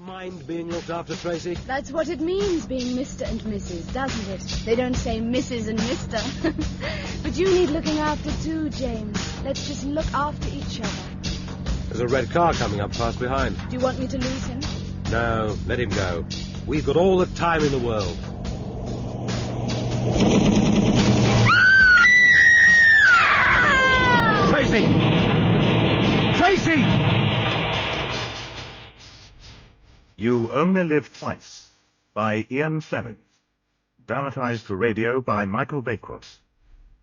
mind being looked after, Tracy? That's what it means, being Mr. and Mrs., doesn't it? They don't say Mrs. and Mr. But you need looking after too, James. Let's just look after each other. There's a red car coming up fast behind. Do you want me to lose him? No, let him go. We've got all the time in the world. Tracy! Tracy! You Only Live Twice by Ian Fleming. Dramatized for radio by Michael Bakewell,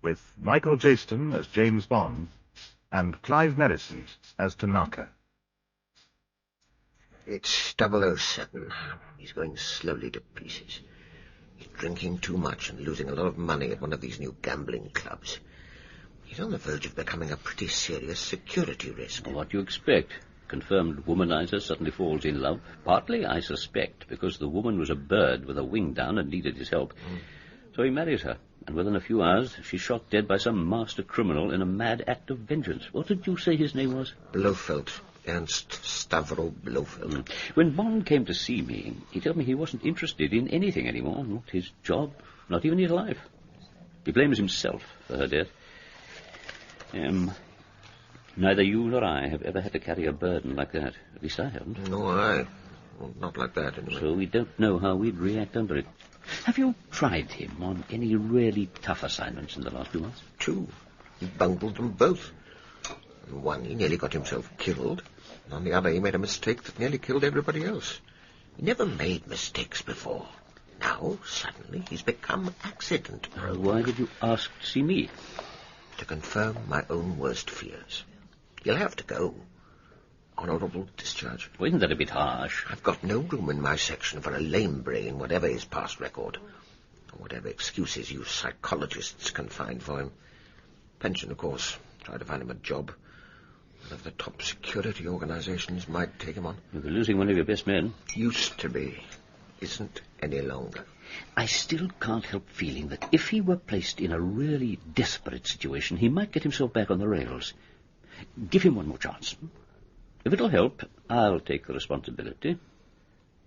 with Michael Jaston as James Bond and Clive Merrison as Tanaka. It's 007. He's going slowly to pieces. He's drinking too much and losing a lot of money at one of these new gambling clubs. He's on the verge of becoming a pretty serious security risk. What do you expect? Confirmed womanizer suddenly falls in love. Partly, I suspect, because the woman was a bird with a wing down and needed his help. So he marries her, and within a few hours she's shot dead by some master criminal in a mad act of vengeance. What did you say his name was? Blofeld. Ernst Stavro Blofeld. When Bond came to see me, he told me he wasn't interested in anything anymore. Not his job, not even his life. He blames himself for her death. Neither you nor I have ever had to carry a burden like that. At least I haven't. No, well, not like that, anyway. So we don't know how we'd react under it. Have you tried him on any really tough assignments in the last few months? 2. He bungled them both. On one, he nearly got himself killed. And on the other, he made a mistake that nearly killed everybody else. He never made mistakes before. Now, suddenly, he's become accident-prone. Why did you ask to see me? To confirm my own worst fears. You'll have to go. Honourable discharge. Well, isn't that a bit harsh? I've got no room in my section for a lame brain, whatever his past record. Or whatever excuses you psychologists can find for him. Pension, of course. Try to find him a job. One of the top security organizations might take him on. You're losing one of your best men. Used to be. Isn't any longer. I still can't help feeling that if he were placed in a really desperate situation, he might get himself back on the rails. Give him one more chance. If it'll help, I'll take the responsibility.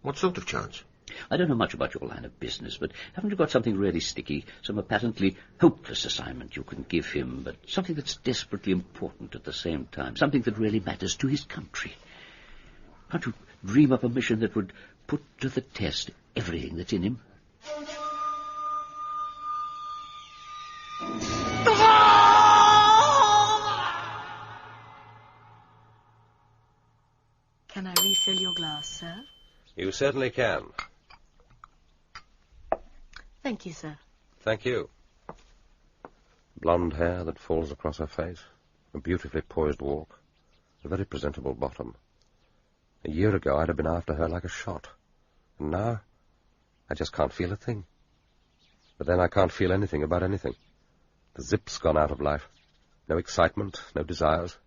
What sort of chance? I don't know much about your line of business, but haven't you got something really sticky, some apparently hopeless assignment you can give him, but something that's desperately important at the same time, something that really matters to his country? Can't you dream up a mission that would put to the test everything that's in him? Can I refill your glass, sir? You certainly can. Thank you, sir. Thank you. Blonde hair that falls across her face, a beautifully poised walk, a very presentable bottom. A year ago I'd have been after her like a shot, and now I just can't feel a thing. But then I can't feel anything about anything. The zip's gone out of life. No excitement, no desires.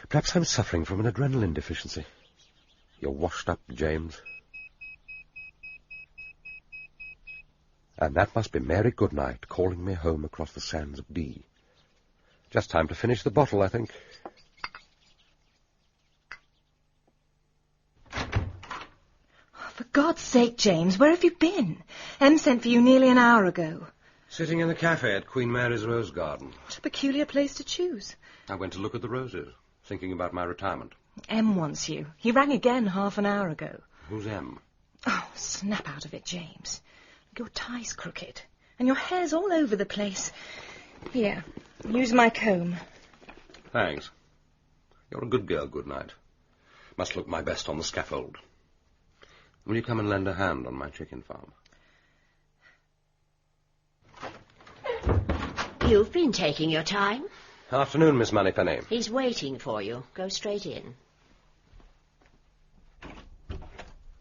Perhaps I'm suffering from an adrenaline deficiency. You're washed up, James. And that must be Mary Goodnight calling me home across the sands of Dee. Just time to finish the bottle, I think. For God's sake, James, where have you been? Em sent for you nearly an hour ago. Sitting in the cafe at Queen Mary's Rose Garden. What a peculiar place to choose. I went to look at the roses, thinking about my retirement. Em wants you. He rang again half an hour ago. Who's M? Oh, snap out of it, James. Your tie's crooked, and your hair's all over the place. Here, use my comb. Thanks. You're a good girl, Goodnight. Must look my best on the scaffold. Will you come and lend a hand on my chicken farm? You've been taking your time. Afternoon, Miss Moneypenny. He's waiting for you. Go straight in.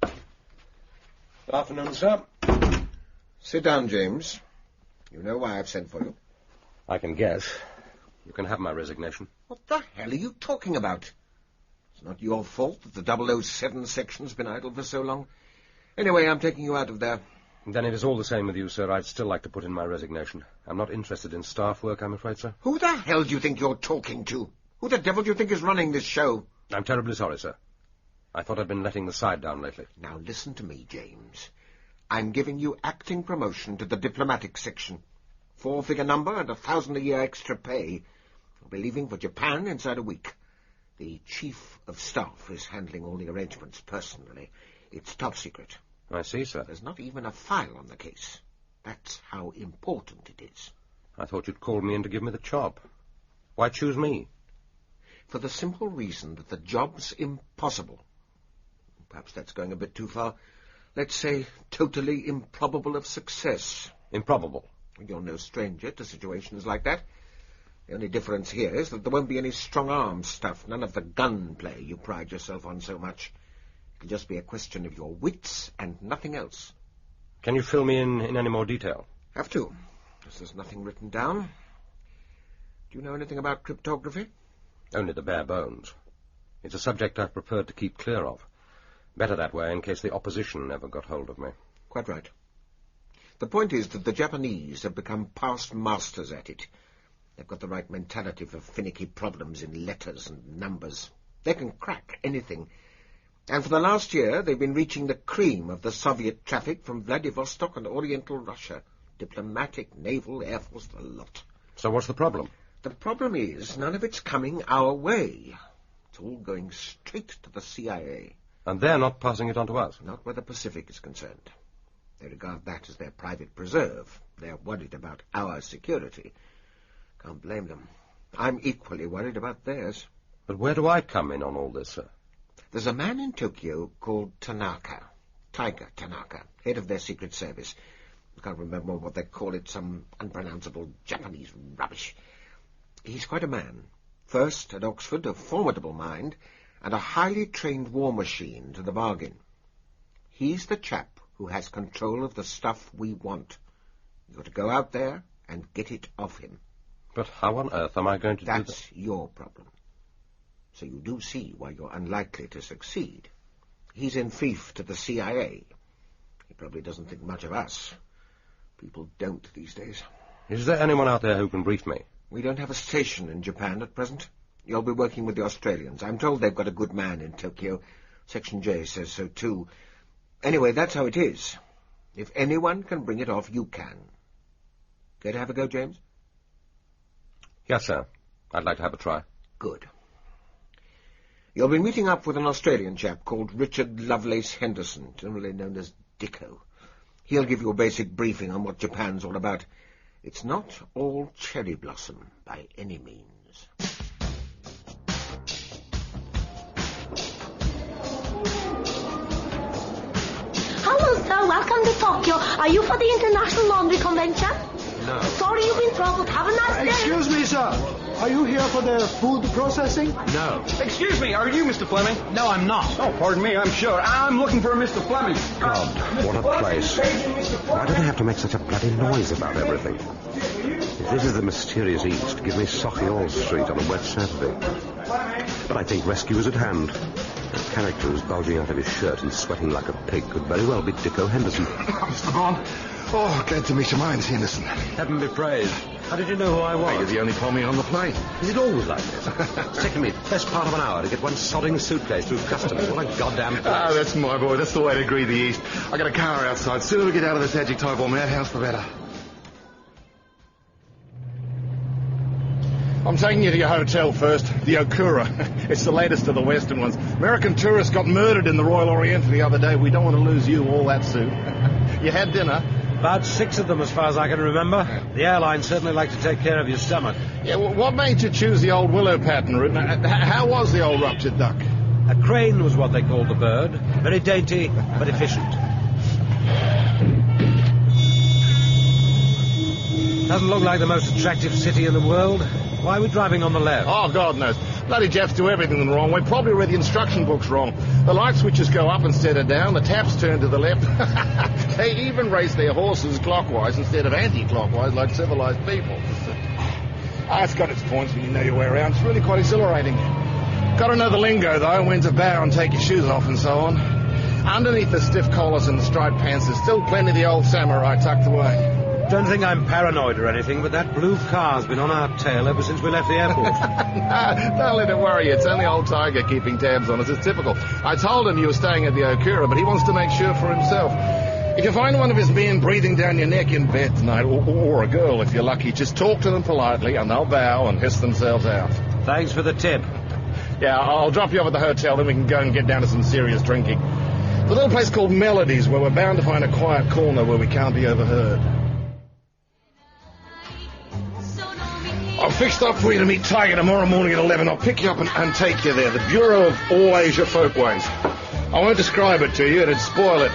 Good afternoon, sir. Sit down, James. You know why I've sent for you. I can guess. You can have my resignation. What the hell are you talking about? It's not your fault that the 007 section's been idle for so long. Anyway, I'm taking you out of there. Then it is all the same with you, sir. I'd still like to put in my resignation. I'm not interested in staff work, I'm afraid, sir. Who the hell do you think you're talking to? Who the devil do you think is running this show? I'm terribly sorry, sir. I thought I'd been letting the side down lately. Now listen to me, James. I'm giving you acting promotion to the diplomatic section. 4-figure number and $1,000 a year extra pay. I'll be leaving for Japan inside a week. The chief of staff is handling all the arrangements personally. It's top secret. I see, sir. There's not even a file on the case. That's how important it is. I thought you'd called me in to give me the job. Why choose me? For the simple reason that the job's impossible. Perhaps that's going a bit too far. Let's say totally improbable of success. Improbable? You're no stranger to situations like that. The only difference here is that there won't be any strong-arm stuff, none of the gunplay you pride yourself on so much. It'll just be a question of your wits and nothing else. Can you fill me in any more detail? Have to, as there's nothing written down. Do you know anything about cryptography? Only the bare bones. It's a subject I've preferred to keep clear of. Better that way in case the opposition ever got hold of me. Quite right. The point is that the Japanese have become past masters at it. They've got the right mentality for finicky problems in letters and numbers. They can crack anything. And for the last year, they've been reaching the cream of the Soviet traffic from Vladivostok and Oriental Russia. Diplomatic, naval, air force, the lot. So what's the problem? The problem is none of it's coming our way. It's all going straight to the CIA. And they're not passing it on to us? Not where the Pacific is concerned. They regard that as their private preserve. They're worried about our security. Can't blame them. I'm equally worried about theirs. But where do I come in on all this, sir? There's a man in Tokyo called Tanaka. Tiger Tanaka, head of their secret service. I can't remember what they call it, some unpronounceable Japanese rubbish. He's quite a man. First at Oxford, a formidable mind, and a highly trained war machine to the bargain. He's the chap who has control of the stuff we want. You've got to go out there and get it off him. But how on earth am I going to do that? That's your problem. So you do see why you're unlikely to succeed. He's in fief to the CIA. He probably doesn't think much of us. People don't these days. Is there anyone out there who can brief me? We don't have a station in Japan at present. You'll be working with the Australians. I'm told they've got a good man in Tokyo. Section J says so too. Anyway, that's how it is. If anyone can bring it off, you can. Care to have a go, James? Yes, sir. I'd like to have a try. Good. You'll be meeting up with an Australian chap called Richard Lovelace Henderson, generally known as Dicko. He'll give you a basic briefing on what Japan's all about. It's not all cherry blossom by any means. Hello, sir. Welcome to Tokyo. Are you for the International Laundry Convention? No. Sorry you've been troubled. Have a nice day. Excuse me, sir. Are you here for the food processing? No. Excuse me, are you Mr. Fleming? No, I'm not. Oh, pardon me, I'm sure. I'm looking for a Mr. Fleming. God, what a place. Why do they have to make such a bloody noise about everything? If this is the mysterious East, give me Socky All Street on a wet Saturday. But I think rescue is at hand. The character who's bulging out of his shirt and sweating like a pig could very well be Dicko Henderson. Mr. Bond. Oh, glad to meet you. My name's Henderson. Heaven be praised. How did you know who I was? You're the only Tommy on the plane. Is it always like this? It's taken me best part of an hour to get one sodding suitcase through customs. What a goddamn place. Oh, that's my boy. That's the way to greet the East. I got a car outside. Sooner we get out of this adjectival madhouse, the better. I'm taking you to your hotel first, the Okura. It's the latest of the Western ones. American tourists got murdered in the Royal Oriental the other day. We don't want to lose you all that soon. You had dinner? About 6 of them, as far as I can remember. The airlines certainly like to take care of your stomach. Yeah, well, what made you choose the old willow pattern route? How was the old ruptured duck? A crane was what they called the bird. Very dainty, but efficient. Doesn't look like the most attractive city in the world. Why are we driving on the left? Oh, God knows. Bloody Japs do everything wrong. We probably read the instruction books wrong. The light switches go up instead of down. The taps turn to the left. They even race their horses clockwise instead of anti-clockwise like civilized people. It's got its points when you know your way around. It's really quite exhilarating. Got to know the lingo, though, when to bow and take your shoes off and so on. Underneath the stiff collars and the striped pants, there's still plenty of the old samurai tucked away. Don't think I'm paranoid or anything, but that blue car's been on our tail ever since we left the airport. Don't let it worry you. It's only old Tiger keeping tabs on us. It's typical. I told him you were staying at the Okura, but he wants to make sure for himself. If you find one of his men breathing down your neck in bed tonight, or a girl if you're lucky, just talk to them politely and they'll bow and hiss themselves out. Thanks for the tip. Yeah, I'll drop you off at the hotel, then we can go and get down to some serious drinking. There's a little place called Melodies where we're bound to find a quiet corner where we can't be overheard. I've fixed up for you to meet Tiger tomorrow morning at 11. I'll pick you up and take you there. The Bureau of All Asia Folkways. I won't describe it to you, it'd spoil it.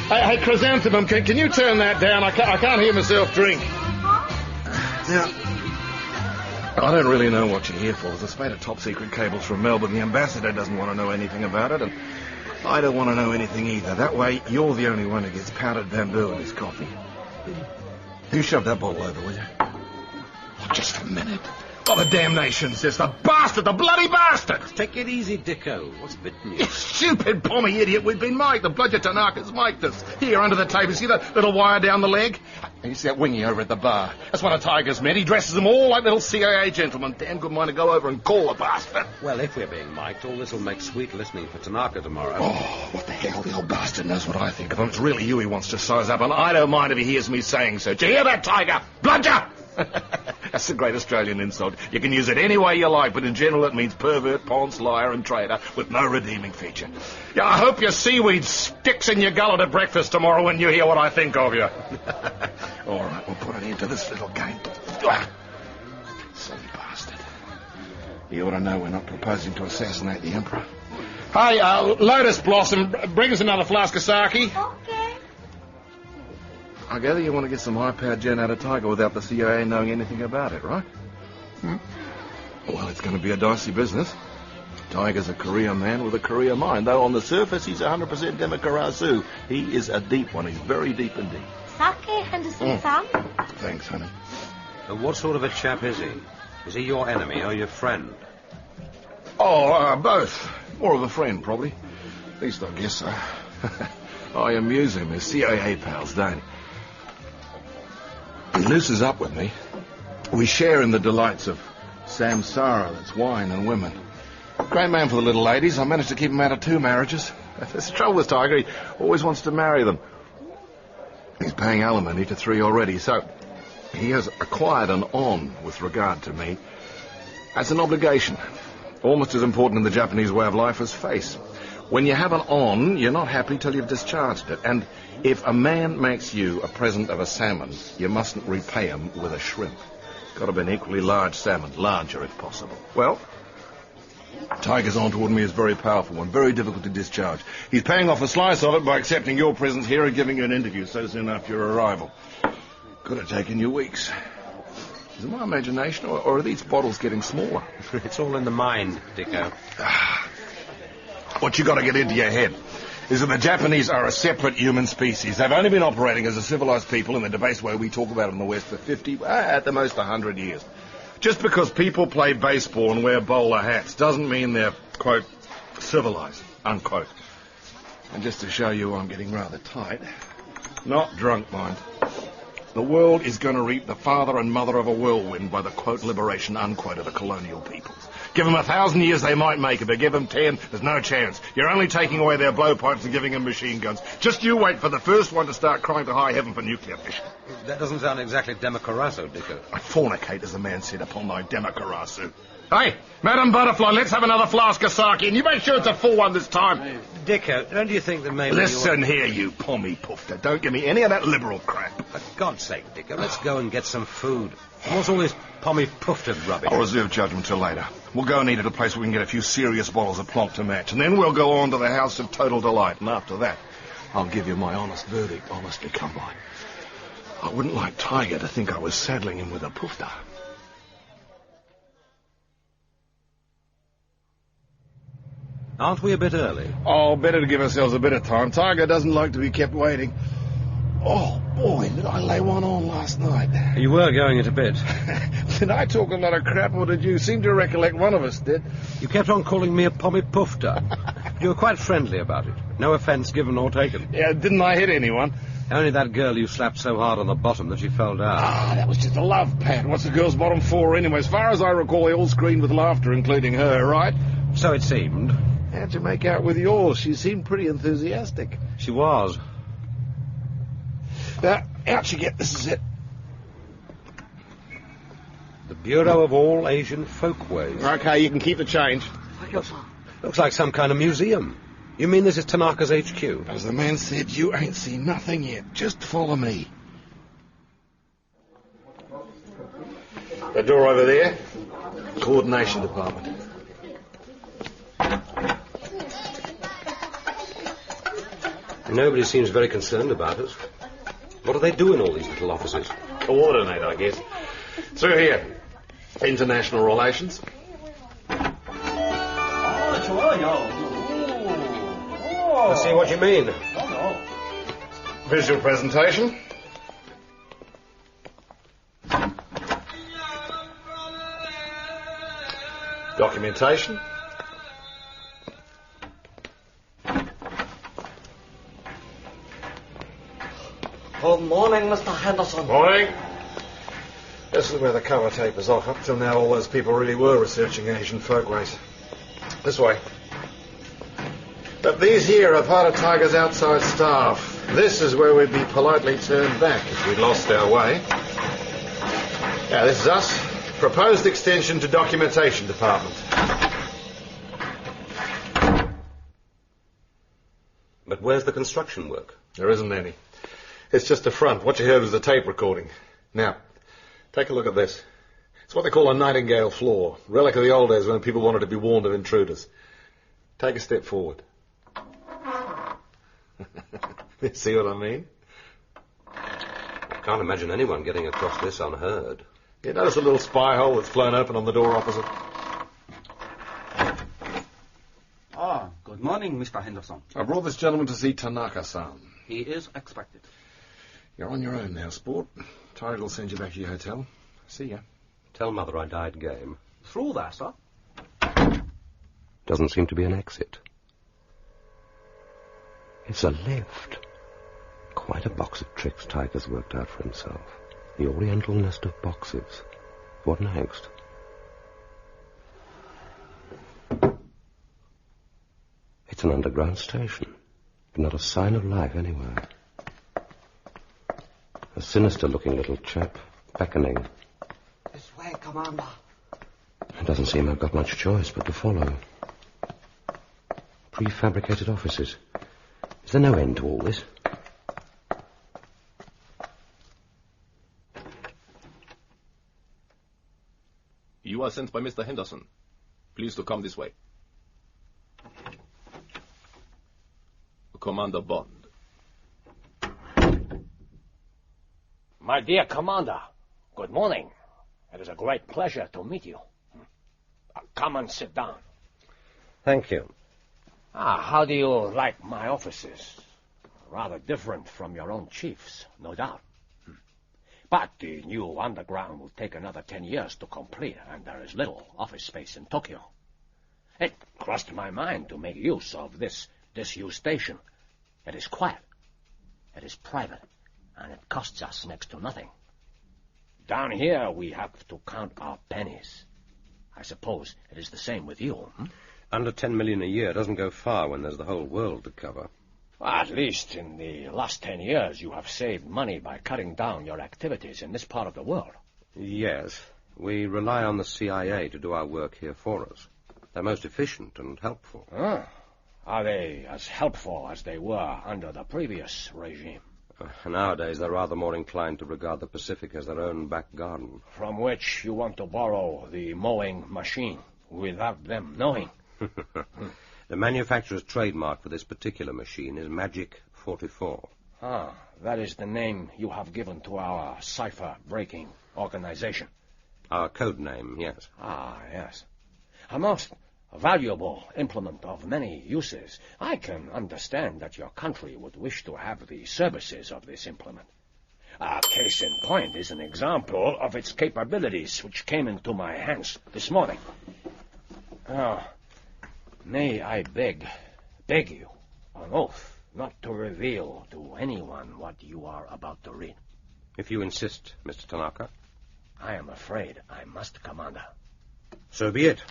Hey, Chrysanthemum, can you turn that down? I can't hear myself drink. Now, I don't really know what you're here for. There's a spate of top-secret cables from Melbourne. The ambassador doesn't want to know anything about it, and I don't want to know anything either. That way, you're the only one who gets powdered bamboo in his coffee. You shove that bottle over, will you? Oh, just a minute. Oh, the damnation, sister. Bastard, the bloody bastard! Take it easy, Dicko. What's bitten you? You stupid, pommy idiot. We've been mic'd. The bloody Tanaka's mic'd us. Here, under the table. See that little wire down the leg? And you see that wingy over at the bar? That's one of Tiger's men. He dresses them all like little CIA gentlemen. Damn good mind to go over and call the bastard. Well, if we're being mic'd, all this will make sweet listening for Tanaka tomorrow. Oh, what the hell? The old bastard knows what I think of him. It's really you he wants to size up, and I don't mind if he hears me saying so. Do you hear that, Tiger? Bludger! That's the great Australian insult. You can use it any way you like, but in general it means pervert, ponce, liar and traitor with no redeeming feature. Yeah, I hope your seaweed sticks in your gullet at breakfast tomorrow when you hear what I think of you. All right, we'll put an end to this little game. Silly bastard. You ought to know we're not proposing to assassinate the Emperor. Hey, Lotus Blossom, bring us another flask of sake. Okay. I gather you want to get some high-powered gen out of Tiger without the CIA knowing anything about it, right? Well, it's going to be a dicey business. Tiger's a Korea man with a Korea mind, though on the surface he's 100% Democracy. He is a deep one. He's very deep indeed. Sake and a sweet salad. Thanks, honey. What sort of a chap is he? Is he your enemy or your friend? Oh, both. More of a friend, probably. At least I guess so. I amuse him. His CIA pals, don't he? He looses up with me. We share in the delights of samsara, that's wine and women. Great man for the little ladies. I managed to keep him out of 2 marriages. That's the trouble with Tiger. He always wants to marry them. He's paying alimony to 3 already, so he has acquired an on with regard to me. That's an obligation. Almost as important in the Japanese way of life as face. When you have an on, you're not happy till you've discharged it. And if a man makes you a present of a salmon, you mustn't repay him with a shrimp. Got to be an equally large salmon, larger if possible. Well, Tiger's on toward me is very powerful one, very difficult to discharge. He's paying off a slice of it by accepting your presence here and giving you an interview so soon after your arrival. Could have taken you weeks. Is it my imagination, or are these bottles getting smaller? It's all in the mind, Dicko. What you got to get into your head is that the Japanese are a separate human species. They've only been operating as a civilized people in the debased way we talk about it in the West for 50, at the most 100 years. Just because people play baseball and wear bowler hats doesn't mean they're, quote, civilized, unquote. And just to show you I'm getting rather tight, not drunk, mind, the world is going to reap the father and mother of a whirlwind by the, quote, liberation, unquote, of the colonial peoples. Give them 1,000 years, they might make it, but give them 10, there's no chance. You're only taking away their blowpipes and giving them machine guns. Just you wait for the first one to start crying to high heaven for nuclear fission. That doesn't sound exactly democrazo, Dicko. I fornicate, as the man said, upon thy democracy. Hey, Madam Butterfly, let's have another flask of sake, and you make sure it's a full one this time. Dicko, don't you think that maybe Listen here, you pommy poofter. Don't give me any of that liberal crap. For God's sake, Dicko, let's go and get some food. What's all this pommy poofter rubbish? I'll reserve judgment till later. We'll go and eat at a place where we can get a few serious bottles of plonk to match, and then we'll go on to the House of Total Delight, and after that, I'll give you my honest verdict, honestly, come by. I wouldn't like Tiger to think I was saddling him with a poofter. Aren't we a bit early? Oh, better to give ourselves a bit of time. Tiger doesn't like to be kept waiting. Oh, boy, did I lay one on last night. You were going it a bit. Did I talk a lot of crap, or did you? Seem to recollect one of us did. You kept on calling me a pommy poofter. You were quite friendly about it. No offence given or taken. Yeah, didn't I hit anyone? Only that girl you slapped so hard on the bottom that she fell down. Ah, that was just a love pad. What's a girl's bottom for anyway? As far as I recall, they all screamed with laughter, including her, right? So it seemed. How'd you make out with yours? She seemed pretty enthusiastic. She was. Out you get. This is it. The Bureau of All Asian Folkways. Okay, you can keep the change. Looks like some kind of museum. You mean this is Tanaka's HQ? As the man said, you ain't seen nothing yet. Just follow me. The door over there. Coordination department. Nobody seems very concerned about us. What do they do in all these little offices? Coordinate, I guess. Through here. International relations. I see what you mean. Visual presentation. Documentation. Good morning, Mr. Henderson. Morning. This is where the cover tape is off. Up till now, all those people really were researching Asian folkways. This way. But these here are part of Tiger's outside staff. This is where we'd be politely turned back if we'd lost our way. Yeah, this is us. Proposed extension to documentation department. But where's the construction work? There isn't any. It's just the front. What you heard was the tape recording. Now, take a look at this. It's what they call a nightingale floor. Relic of the old days when people wanted to be warned of intruders. Take a step forward. See what I mean? I can't imagine anyone getting across this unheard. You notice a little spy hole that's flown open on the door opposite? Good morning, Mr. Henderson. I brought this gentleman to see Tanaka-san. He is expected. You're on your own now, sport. Tiger will send you back to your hotel. See ya. Tell Mother I died game. Through there, sir. Doesn't seem to be an exit. It's a lift. Quite a box of tricks Tiger's worked out for himself. The oriental nest of boxes. What next? It's an underground station, but not a sign of life anywhere. A sinister-looking little chap, beckoning. This way, Commander. It doesn't seem I've got much choice but to follow. Prefabricated offices. Is there no end to all this? You are sent by Mr. Henderson. Please to come this way. Commander Bond. My dear Commander, good morning. It is a great pleasure to meet you. Come and sit down. Thank you. How do you like my offices? Rather different from your own chief's, no doubt. But the new underground will take another 10 years to complete, and there is little office space in Tokyo. It crossed my mind to make use of this disused station. It is quiet, it is private, and it costs us next to nothing. Down here we have to count our pennies. I suppose it is the same with you. Under 10 million a year doesn't go far when there's the whole world to cover. At least in the last 10 years you have saved money by cutting down your activities in this part of the world. Yes, we rely on the CIA to do our work here for us. They're most efficient and helpful. Are they as helpful as they were under the previous regime? Nowadays, they're rather more inclined to regard the Pacific as their own back garden. From which you want to borrow the mowing machine without them knowing. The manufacturer's trademark for this particular machine is Magic 44. That is the name you have given to our cipher-breaking organization. Our code name, yes. Yes. A most valuable implement of many uses. I can understand that your country would wish to have the services of this implement. A case in point is an example of its capabilities which came into my hands this morning. May I beg you, on oath, not to reveal to anyone what you are about to read. If you insist, Mr. Tanaka. I am afraid I must, Commander. So be it.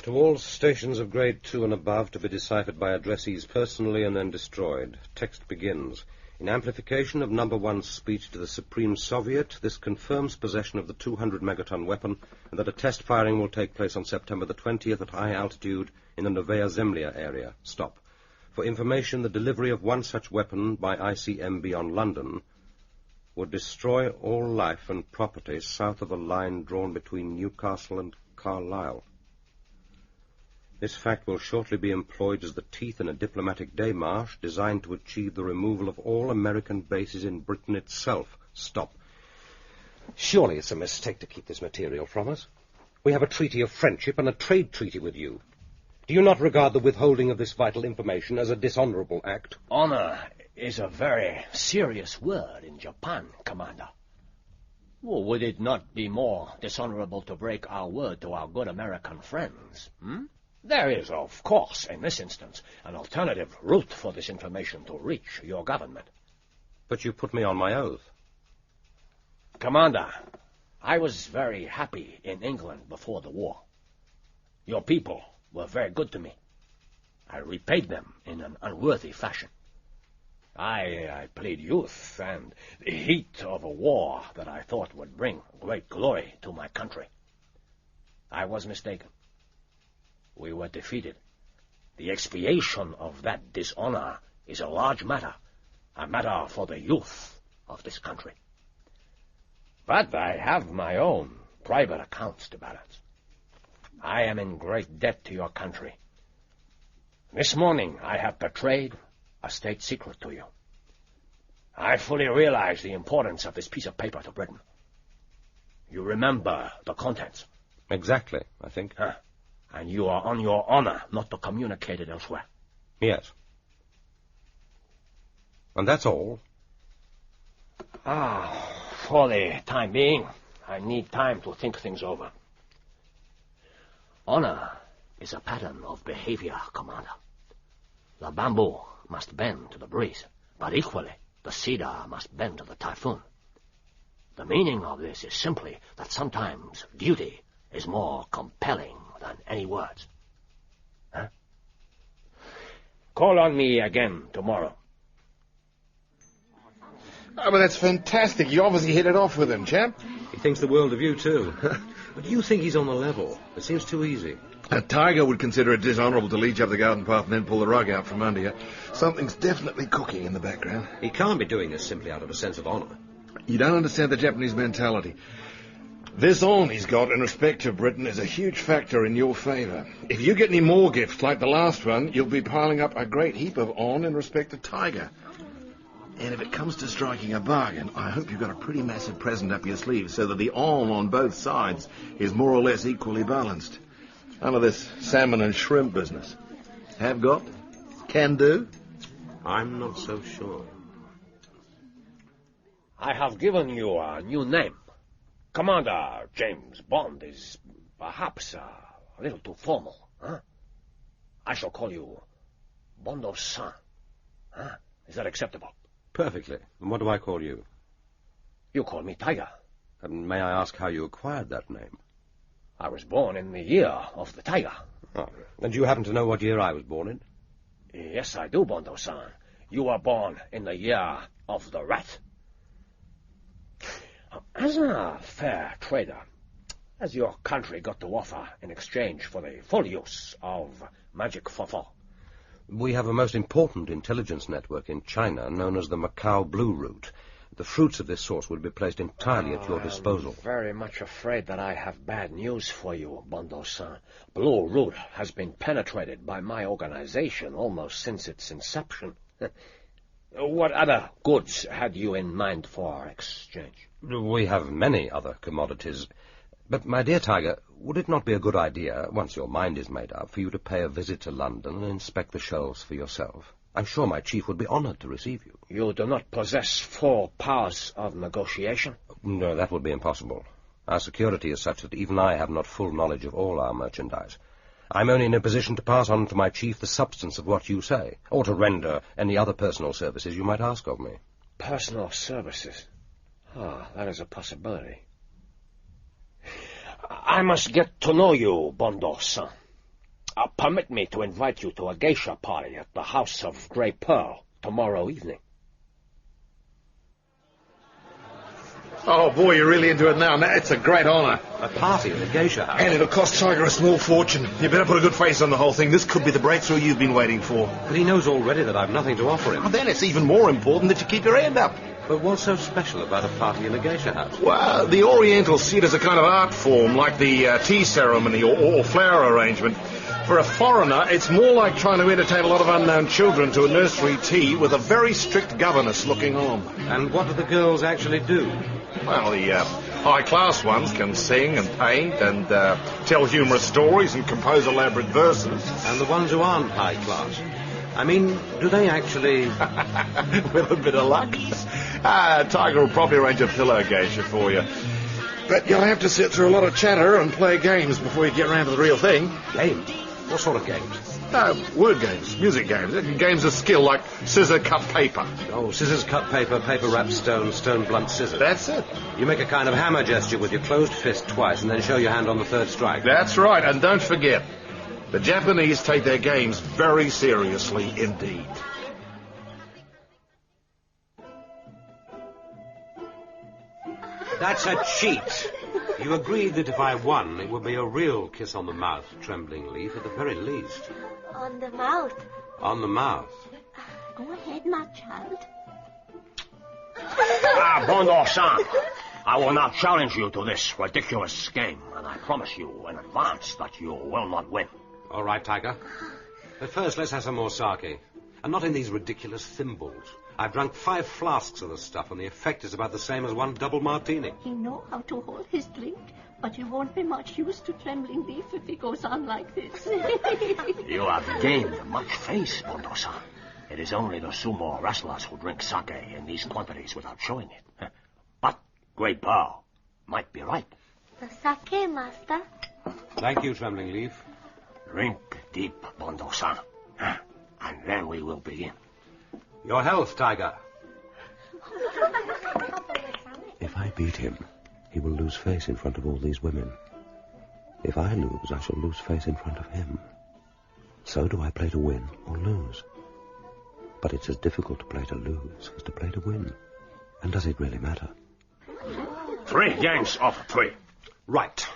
To all stations of grade 2 and above to be deciphered by addressees personally and then destroyed. Text begins. In amplification of number 1's speech to the Supreme Soviet, this confirms possession of the 200-megaton weapon and that a test firing will take place on September the 20th at high altitude in the Novaya Zemlya area. Stop. For information, the delivery of one such weapon by ICM beyond London would destroy all life and property south of a line drawn between Newcastle and Carlisle. This fact will shortly be employed as the teeth in a diplomatic démarche designed to achieve the removal of all American bases in Britain itself. Stop. Surely it's a mistake to keep this material from us. We have a treaty of friendship and a trade treaty with you. Do you not regard the withholding of this vital information as a dishonorable act? Honor is a very serious word in Japan, Commander. Well, would it not be more dishonorable to break our word to our good American friends? There is, of course, in this instance, an alternative route for this information to reach your government. But you put me on my oath. Commander, I was very happy in England before the war. Your people were very good to me. I repaid them in an unworthy fashion. I played youth and the heat of a war that I thought would bring great glory to my country. I was mistaken. We were defeated. The expiation of that dishonor is a large matter, a matter for the youth of this country. But I have my own private accounts to balance. I am in great debt to your country. This morning I have betrayed a state secret to you. I fully realize the importance of this piece of paper to Britain. You remember the contents? Exactly, I think. And you are on your honor not to communicate it elsewhere? Yes. And that's all? For the time being, I need time to think things over. Honor is a pattern of behavior, Commander. The bamboo must bend to the breeze, but equally, the cedar must bend to the typhoon. The meaning of this is simply that sometimes duty is more compelling than any words. Call on me again tomorrow. Oh, but that's fantastic. You obviously hit it off with him, chap. He thinks the world of you, too. But do you think he's on the level? It seems too easy. A tiger would consider it dishonourable to lead you up the garden path and then pull the rug out from under you. Something's definitely cooking in the background. He can't be doing this simply out of a sense of honour. You don't understand the Japanese mentality. This on he's got in respect to Britain is a huge factor in your favour. If you get any more gifts like the last one, you'll be piling up a great heap of on in respect to Tiger. And if it comes to striking a bargain, I hope you've got a pretty massive present up your sleeve so that the on both sides is more or less equally balanced. None of this salmon and shrimp business. Have got? Can do? I'm not so sure. I have given you a new name. Commander James Bond is perhaps a little too formal. I shall call you Bondo-san. Is that acceptable? Perfectly. And what do I call you? You call me Tiger. And may I ask how you acquired that name? I was born in the year of the tiger. Oh. And do you happen to know what year I was born in? Yes, I do, Bondo-san. You were born in the year of the rat. As a fair trader, has your country got to offer in exchange for the full use of magic fofo? We have a most important intelligence network in China known as the Macau Blue Route. The fruits of this source will be placed entirely at your disposal. I'm very much afraid that I have bad news for you, Bondo-san. Blue Route has been penetrated by my organization almost since its inception. What other goods had you in mind for exchange? We have many other commodities. But, my dear Tiger, would it not be a good idea, once your mind is made up, for you to pay a visit to London and inspect the shelves for yourself? I'm sure my chief would be honoured to receive you. You do not possess full powers of negotiation? No, that would be impossible. Our security is such that even I have not full knowledge of all our merchandise. I'm only in a position to pass on to my chief the substance of what you say, or to render any other personal services you might ask of me. Personal services? Ah, that is a possibility. I must get to know you, Bondo-san. Permit me to invite you to a geisha party at the House of Grey Pearl tomorrow evening. Oh, boy, you're really into it now. It's a great honour. A party at the geisha house? And it'll cost Tiger a small fortune. You better put a good face on the whole thing. This could be the breakthrough you've been waiting for. But he knows already that I've nothing to offer him. Well, then it's even more important that you keep your hand up. But what's so special about a party in a geisha house? Well, the Orientals see it as a kind of art form, like the tea ceremony or flower arrangement. For a foreigner, it's more like trying to entertain a lot of unknown children to a nursery tea with a very strict governess looking on. And what do the girls actually do? Well, the high-class ones can sing and paint and tell humorous stories and compose elaborate verses. And the ones who aren't high-class? I mean, do they actually... With a bit of luck. Tiger will probably arrange a pillow geisha for you. But you'll have to sit through a lot of chatter and play games before you get round to the real thing. Games? What sort of games? Word games, music games, games of skill like scissor, cut, paper. Oh, scissors, cut, paper, paper, wrap, stone, stone, blunt, scissors. That's it. You make a kind of hammer gesture with your closed fist twice and then show your hand on the third strike. That's right, and don't forget, the Japanese take their games very seriously indeed. That's a cheat. You agreed that if I won, it would be a real kiss on the mouth, Trembling Leaf, at the very least. On the mouth. On the mouth. Go ahead, my child. Bondo-san, I will not challenge you to this ridiculous game, and I promise you in advance that you will not win. All right, Tiger. But first, let's have some more sake. And not in these ridiculous thimbles. I've drunk 5 flasks of the stuff, and the effect is about the same as one double martini. He knows how to hold his drink, but he won't be much use to Trembling Leaf if he goes on like this. You have gained much face, Bondo-san. It is only the sumo wrestlers who drink sake in these quantities without showing it. But Grey Pearl might be right. The sake, master. Thank you, Trembling Leaf. Drink deep, Bondo-san. And then we will begin. Your health, Tiger. If I beat him, he will lose face in front of all these women. If I lose, I shall lose face in front of him. So do I play to win or lose? But it's as difficult to play to lose as to play to win. And does it really matter? 3 games of 3. Right.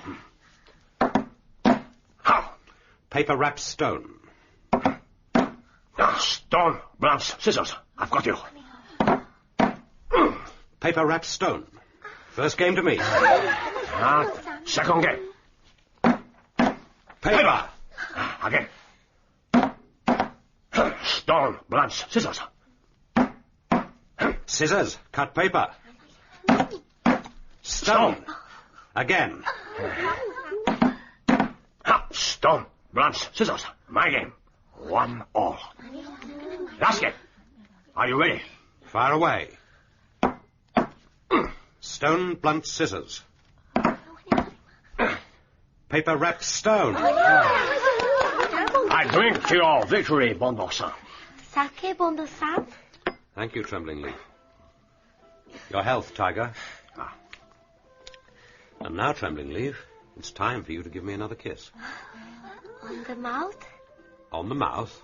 How? Paper, wrap, stone. Stone, bronze, scissors. I've got you. Paper, wrap, stone. First game to me. Second game. Paper. Again. Stone, bronze, scissors. Scissors, cut paper. Stone. Again. Stone, bronze, scissors. My game. 1-all. Last game. Are you ready? Fire away. Stone, blunt, scissors. Paper, wrap, stone. I drink to your victory, Bondo-san. Sake, Bondo-san. Thank you, Trembling Leaf. Your health, Tiger. And now, Trembling Leaf, it's time for you to give me another kiss. On the mouth? On the mouth.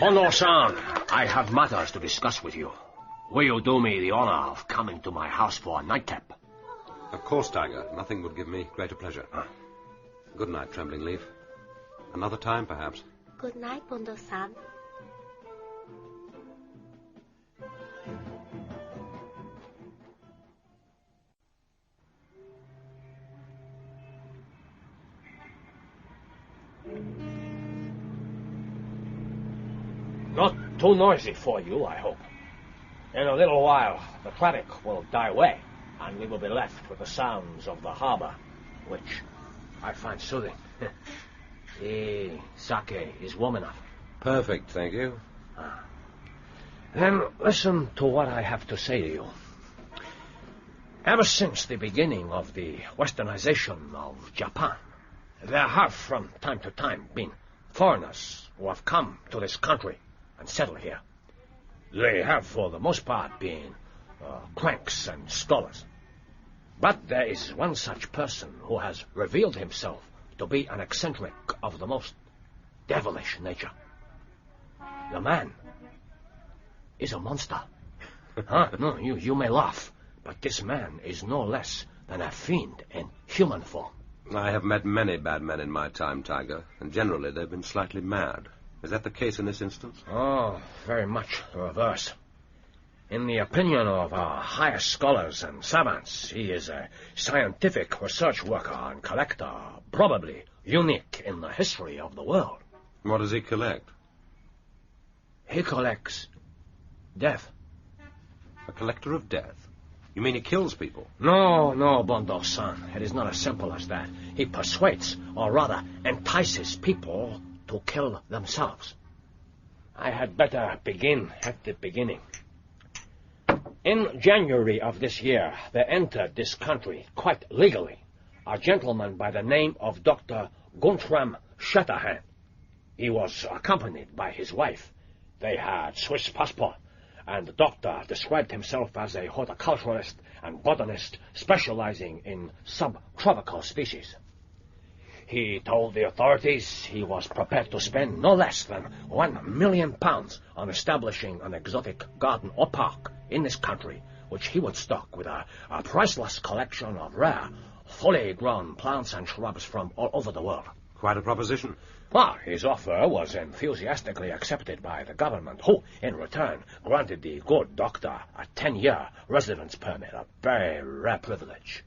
Bondo-san, I have matters to discuss with you. Will you do me the honor of coming to my house for a nightcap? Of course, Tiger. Nothing would give me greater pleasure. Good night, Trembling Leaf. Another time, perhaps. Good night, Bondo-san. Not too noisy for you, I hope. In a little while, the traffic will die away, and we will be left with the sounds of the harbor, which I find soothing. The sake is warm enough. Perfect, thank you. Then listen to what I have to say to you. Ever since the beginning of the westernization of Japan, there have from time to time been foreigners who have come to this country and settled here. They have, for the most part, been cranks and scholars. But there is one such person who has revealed himself to be an eccentric of the most devilish nature. The man is a monster. No, you may laugh, but this man is no less than a fiend in human form. I have met many bad men in my time, Tiger, and generally they've been slightly mad. Is that the case in this instance? Oh, very much the reverse. In the opinion of our highest scholars and savants, he is a scientific research worker and collector, probably unique in the history of the world. What does he collect? He collects death. A collector of death? You mean he kills people? No, Bondo-san. It is not as simple as that. He persuades, or rather entices people to kill themselves. I had better begin at the beginning. In January of this year, there entered this country, quite legally, a gentleman by the name of Dr. Guntram Shatterhand. He was accompanied by his wife. They had Swiss passport, and the doctor described himself as a horticulturalist and botanist specializing in subtropical species. He told the authorities he was prepared to spend no less than £1 million on establishing an exotic garden or park in this country, which he would stock with a priceless collection of rare, fully grown plants and shrubs from all over the world. Quite a proposition. Well, his offer was enthusiastically accepted by the government, who, in return, granted the good doctor a 10-year residence permit, a very rare privilege.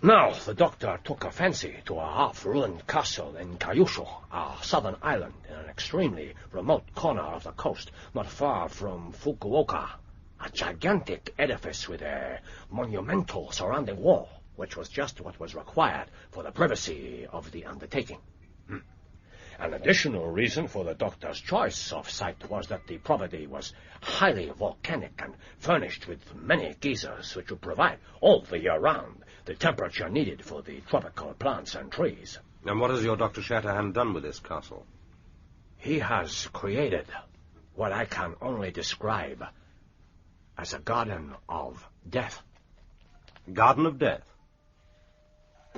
Now, the doctor took a fancy to a half-ruined castle in Kyushu, a southern island in an extremely remote corner of the coast, not far from Fukuoka, a gigantic edifice with a monumental surrounding wall, which was just what was required for the privacy of the undertaking. An additional reason for the doctor's choice of site was that the property was highly volcanic and furnished with many geysers which would provide all the year round the temperature needed for the tropical plants and trees. And what has your Dr. Shatterhand done with this castle? He has created what I can only describe as a garden of death. Garden of death?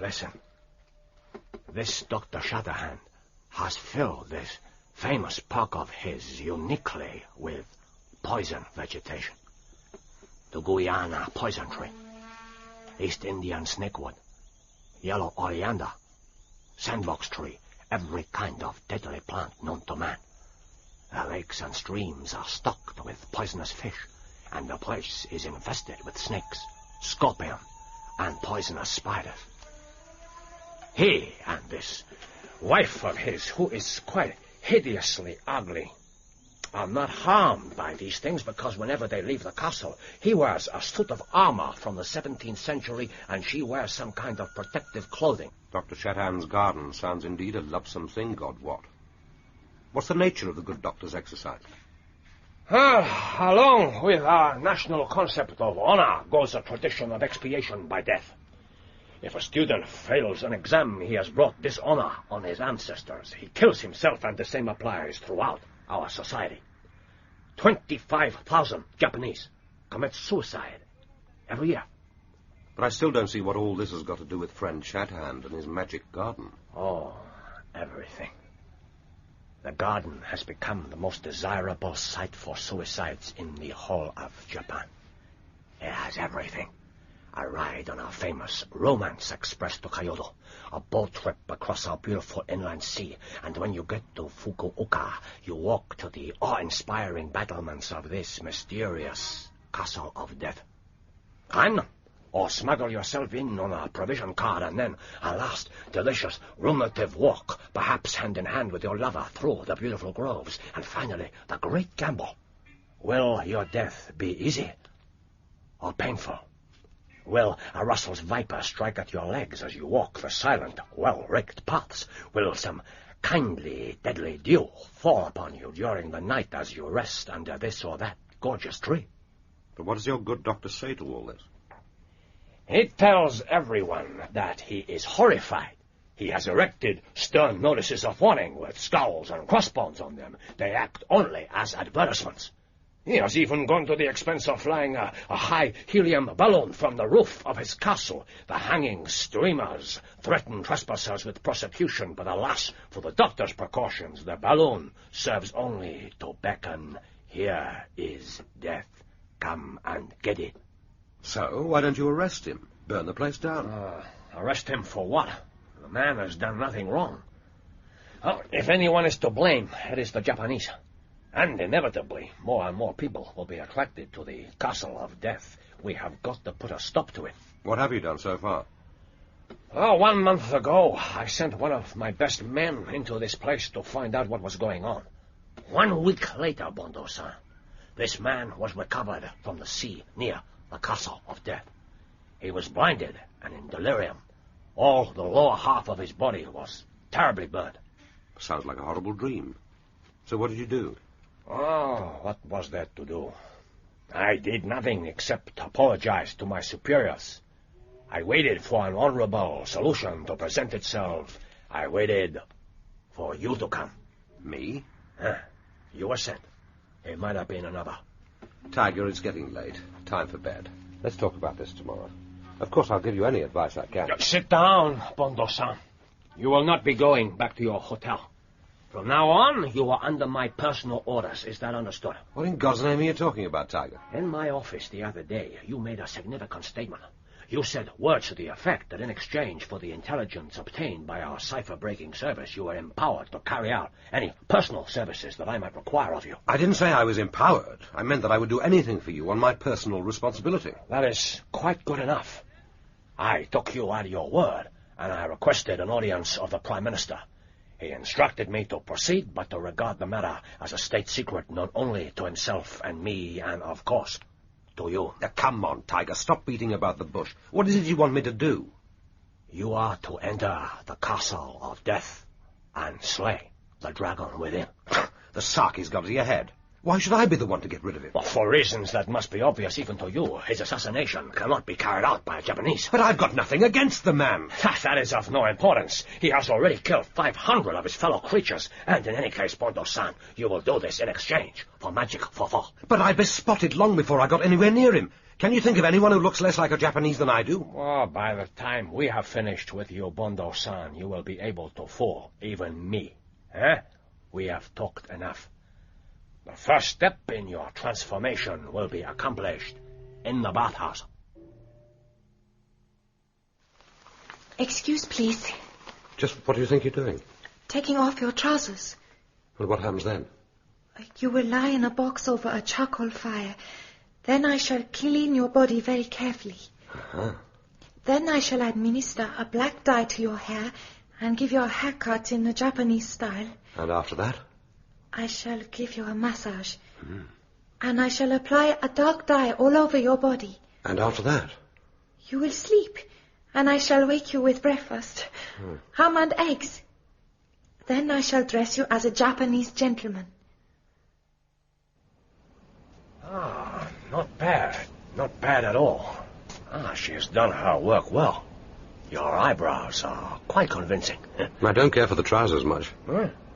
Listen. This Dr. Shatterhand has filled this famous park of his uniquely with poison vegetation. The Guyana poison tree, East Indian snakewood, yellow oleander, sandbox tree, every kind of deadly plant known to man. The lakes and streams are stocked with poisonous fish, and the place is infested with snakes, scorpion, and poisonous spiders. He and this wife of his, who is quite hideously ugly, are not harmed by these things because whenever they leave the castle, he wears a suit of armor from the 17th century and she wears some kind of protective clothing. Dr. Shatterhand's garden sounds indeed a lovesome thing, God wot. What's the nature of the good doctor's exercise? Along with our national concept of honor goes a tradition of expiation by death. If a student fails an exam, he has brought dishonor on his ancestors. He kills himself, and the same applies throughout our society. 25,000 Japanese commit suicide every year. But I still don't see what all this has got to do with friend Shatterhand and his magic garden. Oh, everything. The garden has become the most desirable site for suicides in the whole of Japan. It has everything. A ride on our famous Romance Express to Kyoto, a boat trip across our beautiful inland sea, and when you get to Fukuoka, you walk to the awe-inspiring battlements of this mysterious Castle of Death. Climb them, or smuggle yourself in on a provision car, and then a last delicious ruminative walk, perhaps hand in hand with your lover through the beautiful groves, and finally the great gamble. Will your death be easy or painful? Will a Russell's viper strike at your legs as you walk the silent, well-raked paths? Will some kindly, deadly dew fall upon you during the night as you rest under this or that gorgeous tree? But what does your good doctor say to all this? He tells everyone that he is horrified. He has erected stern notices of warning with skulls and crossbones on them. They act only as advertisements. He has even gone to the expense of flying a high helium balloon from the roof of his castle. The hanging streamers threaten trespassers with prosecution, but alas, for the doctor's precautions, the balloon serves only to beckon. Here is death. Come and get it. So, why don't you arrest him? Burn the place down. Arrest him for what? The man has done nothing wrong. Well, if anyone is to blame, it is the Japanese. And inevitably, more and more people will be attracted to the Castle of Death. We have got to put a stop to it. What have you done so far? Oh, 1 month ago, I sent one of my best men into this place to find out what was going on. 1 week later, Bondo-san, this man was recovered from the sea near the Castle of Death. He was blinded and in delirium. All the lower half of his body was terribly burned. Sounds like a horrible dream. So what did you do? Oh, what was there to do? I did nothing except apologize to my superiors. I waited for an honorable solution to present itself. I waited for you to come. Me? You were sent. It might have been another. Tiger, it's getting late. Time for bed. Let's talk about this tomorrow. Of course, I'll give you any advice I can. Sit down, Bondo-san. You will not be going back to your hotel. From now on, you are under my personal orders. Is that understood? What in God's name are you talking about, Tiger? In my office the other day, you made a significant statement. You said words to the effect that in exchange for the intelligence obtained by our cipher-breaking service, you were empowered to carry out any personal services that I might require of you. I didn't say I was empowered. I meant that I would do anything for you on my personal responsibility. That is quite good enough. I took you at your word, and I requested an audience of the Prime Minister. He instructed me to proceed, but to regard the matter as a state secret known only to himself and me, and, of course, to you. Now, come on, Tiger, stop beating about the bush. What is it you want me to do? You are to enter the Castle of Death and slay the dragon within. The Saki's got to your head. Why should I be the one to get rid of him? Well, for reasons that must be obvious even to you. His assassination cannot be carried out by a Japanese. But I've got nothing against the man. That is of no importance. He has already killed 500 of his fellow creatures. And in any case, Bondo-san, you will do this in exchange for magic fofo. But I'd be spotted long before I got anywhere near him. Can you think of anyone who looks less like a Japanese than I do? Oh, by the time we have finished with you, Bondo-san, you will be able to fool even me. We have talked enough. The first step in your transformation will be accomplished in the bathhouse. Excuse, please. Just what do you think you're doing? Taking off your trousers. Well, what happens then? You will lie in a box over a charcoal fire. Then I shall clean your body very carefully. Then I shall administer a black dye to your hair and give you a haircut in the Japanese style. And after that? I shall give you a massage. And I shall apply a dark dye all over your body. And after that? You will sleep, and I shall wake you with breakfast. Ham and eggs. Then I shall dress you as a Japanese gentleman. Not bad. Not bad at all. She has done her work well. Your eyebrows are quite convincing. I don't care for the trousers much.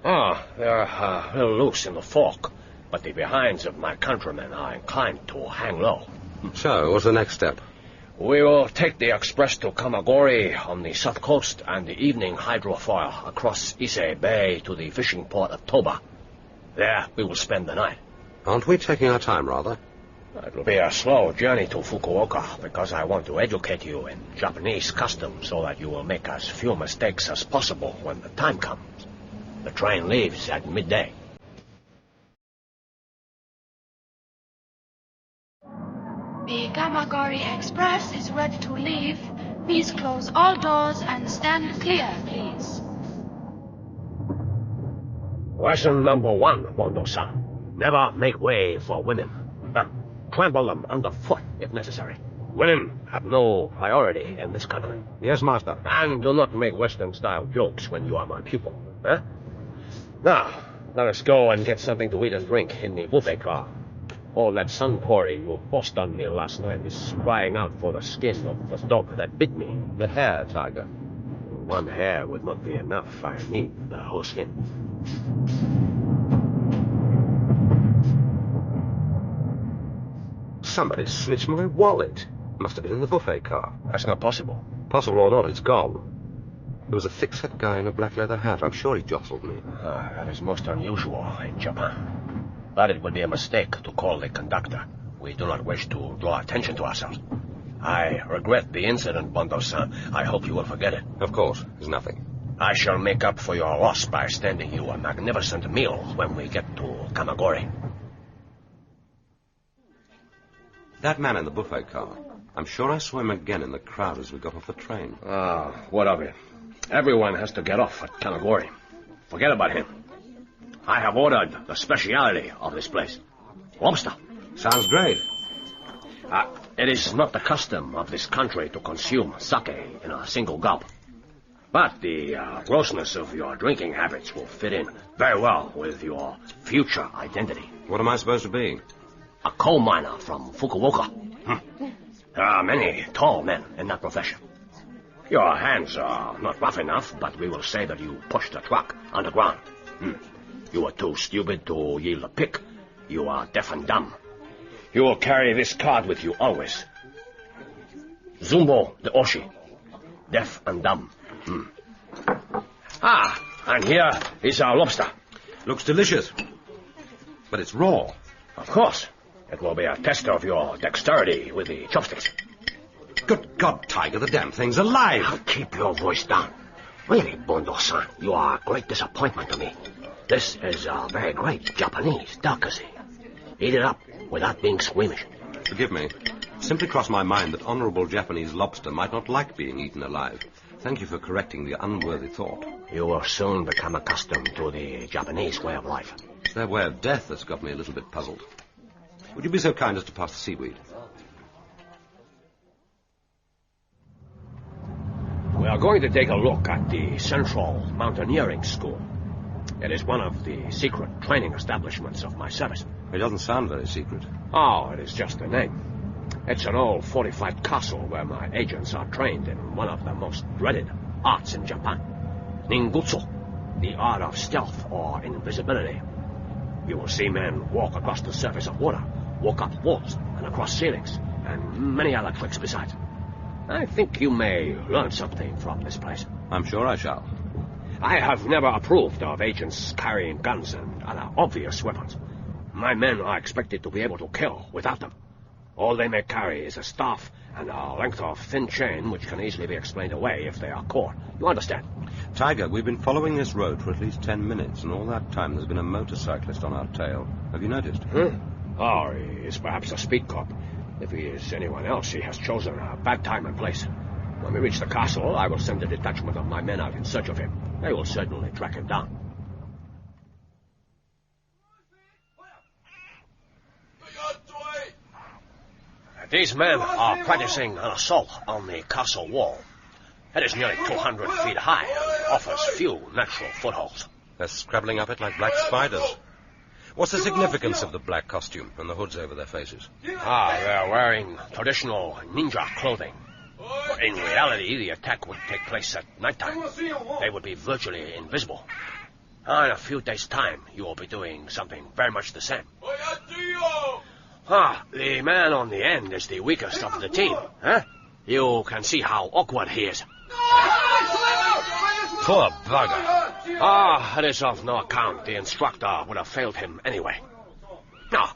They're a little loose in the fork, but the behinds of my countrymen are inclined to hang low. So, what's the next step? We will take the express to Kamagori on the south coast and the evening hydrofoil across Ise Bay to the fishing port of Toba. There we will spend the night. Aren't we taking our time, rather? It will be a slow journey to Fukuoka because I want to educate you in Japanese customs so that you will make as few mistakes as possible when the time comes. The train leaves at midday. The Kamagori Express is ready to leave. Please close all doors and stand clear, please. Lesson number 1, Bondo-san. Never make way for women. Trample them underfoot if necessary. Women have no priority in this country. Yes, master. And do not make Western-style jokes when you are my pupil. Now, let us go and get something to eat and drink in the buffet car. Oh, that Sunpori who forced on me last night is crying out for the skin of the dog that bit me. The hair, Tiger. One hair would not be enough. I need the whole skin. Somebody snitched my wallet. Must have been in the buffet car. That's not possible. Possible or not, it's gone. There was a thick-set guy in a black leather hat. I'm sure he jostled me. That is most unusual in Japan. But it would be a mistake to call the conductor. We do not wish to draw attention to ourselves. I regret the incident, Bondo-san. I hope you will forget it. Of course. There's nothing. I shall make up for your loss by standing you a magnificent meal when we get to Kamagori. That man in the buffet car. I'm sure I saw him again in the crowd as we got off the train. What of it? Everyone has to get off at Kamagori. Forget about him. I have ordered the speciality of this place. Lobster. Sounds great. It is not the custom of this country to consume sake in a single gulp. But the grossness of your drinking habits will fit in very well with your future identity. What am I supposed to be? A coal miner from Fukuoka. There are many tall men in that profession. Your hands are not rough enough, but we will say that you pushed a truck underground. You were too stupid to yield a pick. You are deaf and dumb. You will carry this card with you always. Zumbo the Oshi. Deaf and dumb. And here is our lobster. Looks delicious. But it's raw. Of course. It will be a test of your dexterity with the chopsticks. Good God, Tiger, the damn thing's alive. Now keep your voice down. Really, Bondo-san, you are a great disappointment to me. This is a very great Japanese delicacy. Eat it up without being squeamish. Forgive me. Simply crossed my mind that honorable Japanese lobster might not like being eaten alive. Thank you for correcting the unworthy thought. You will soon become accustomed to the Japanese way of life. It's their way of death that's got me a little bit puzzled. Would you be so kind as to pass the seaweed? We are going to take a look at the Central Mountaineering School. It is one of the secret training establishments of my service. It doesn't sound very secret. Oh, it is just a name. It's an old fortified castle where my agents are trained in one of the most dreaded arts in Japan. Ninjutsu, the art of stealth or invisibility. You will see men walk across the surface of water, walk up walls and across ceilings, and many other tricks besides. I think you may learn something from this place. I'm sure I shall. I have never approved of agents carrying guns and other obvious weapons. My men are expected to be able to kill without them. All they may carry is a staff and a length of thin chain which can easily be explained away if they are caught. You understand? Tiger, we've been following this road for at least 10 minutes, and all that time there's been a motorcyclist on our tail. Have you noticed? Oh, he is perhaps a speed cop. If he is anyone else, he has chosen a bad time and place. When we reach the castle, I will send a detachment of my men out in search of him. They will certainly track him down. These men are practicing an assault on the castle wall. It is nearly 200 feet high and offers few natural footholds. They're scrabbling up it like black spiders. What's the significance of the black costume and the hoods over their faces? They're wearing traditional ninja clothing. But in reality, the attack would take place at nighttime. They would be virtually invisible. In a few days' time, you will be doing something very much the same. The man on the end is the weakest of the team. You can see how awkward he is. Poor bugger. It is of no account. The instructor would have failed him anyway. Now,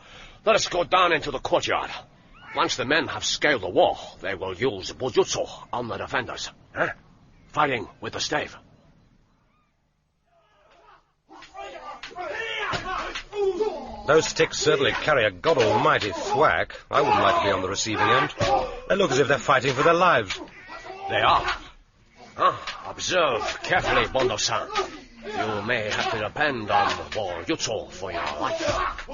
let us go down into the courtyard. Once the men have scaled the wall, they will use bujutsu on the defenders. Fighting with the stave. Those sticks certainly carry a god almighty thwack. I wouldn't like to be on the receiving end. They look as if they're fighting for their lives. They are. Observe carefully, Bondo-san. You may have to depend on bujutsu for your life.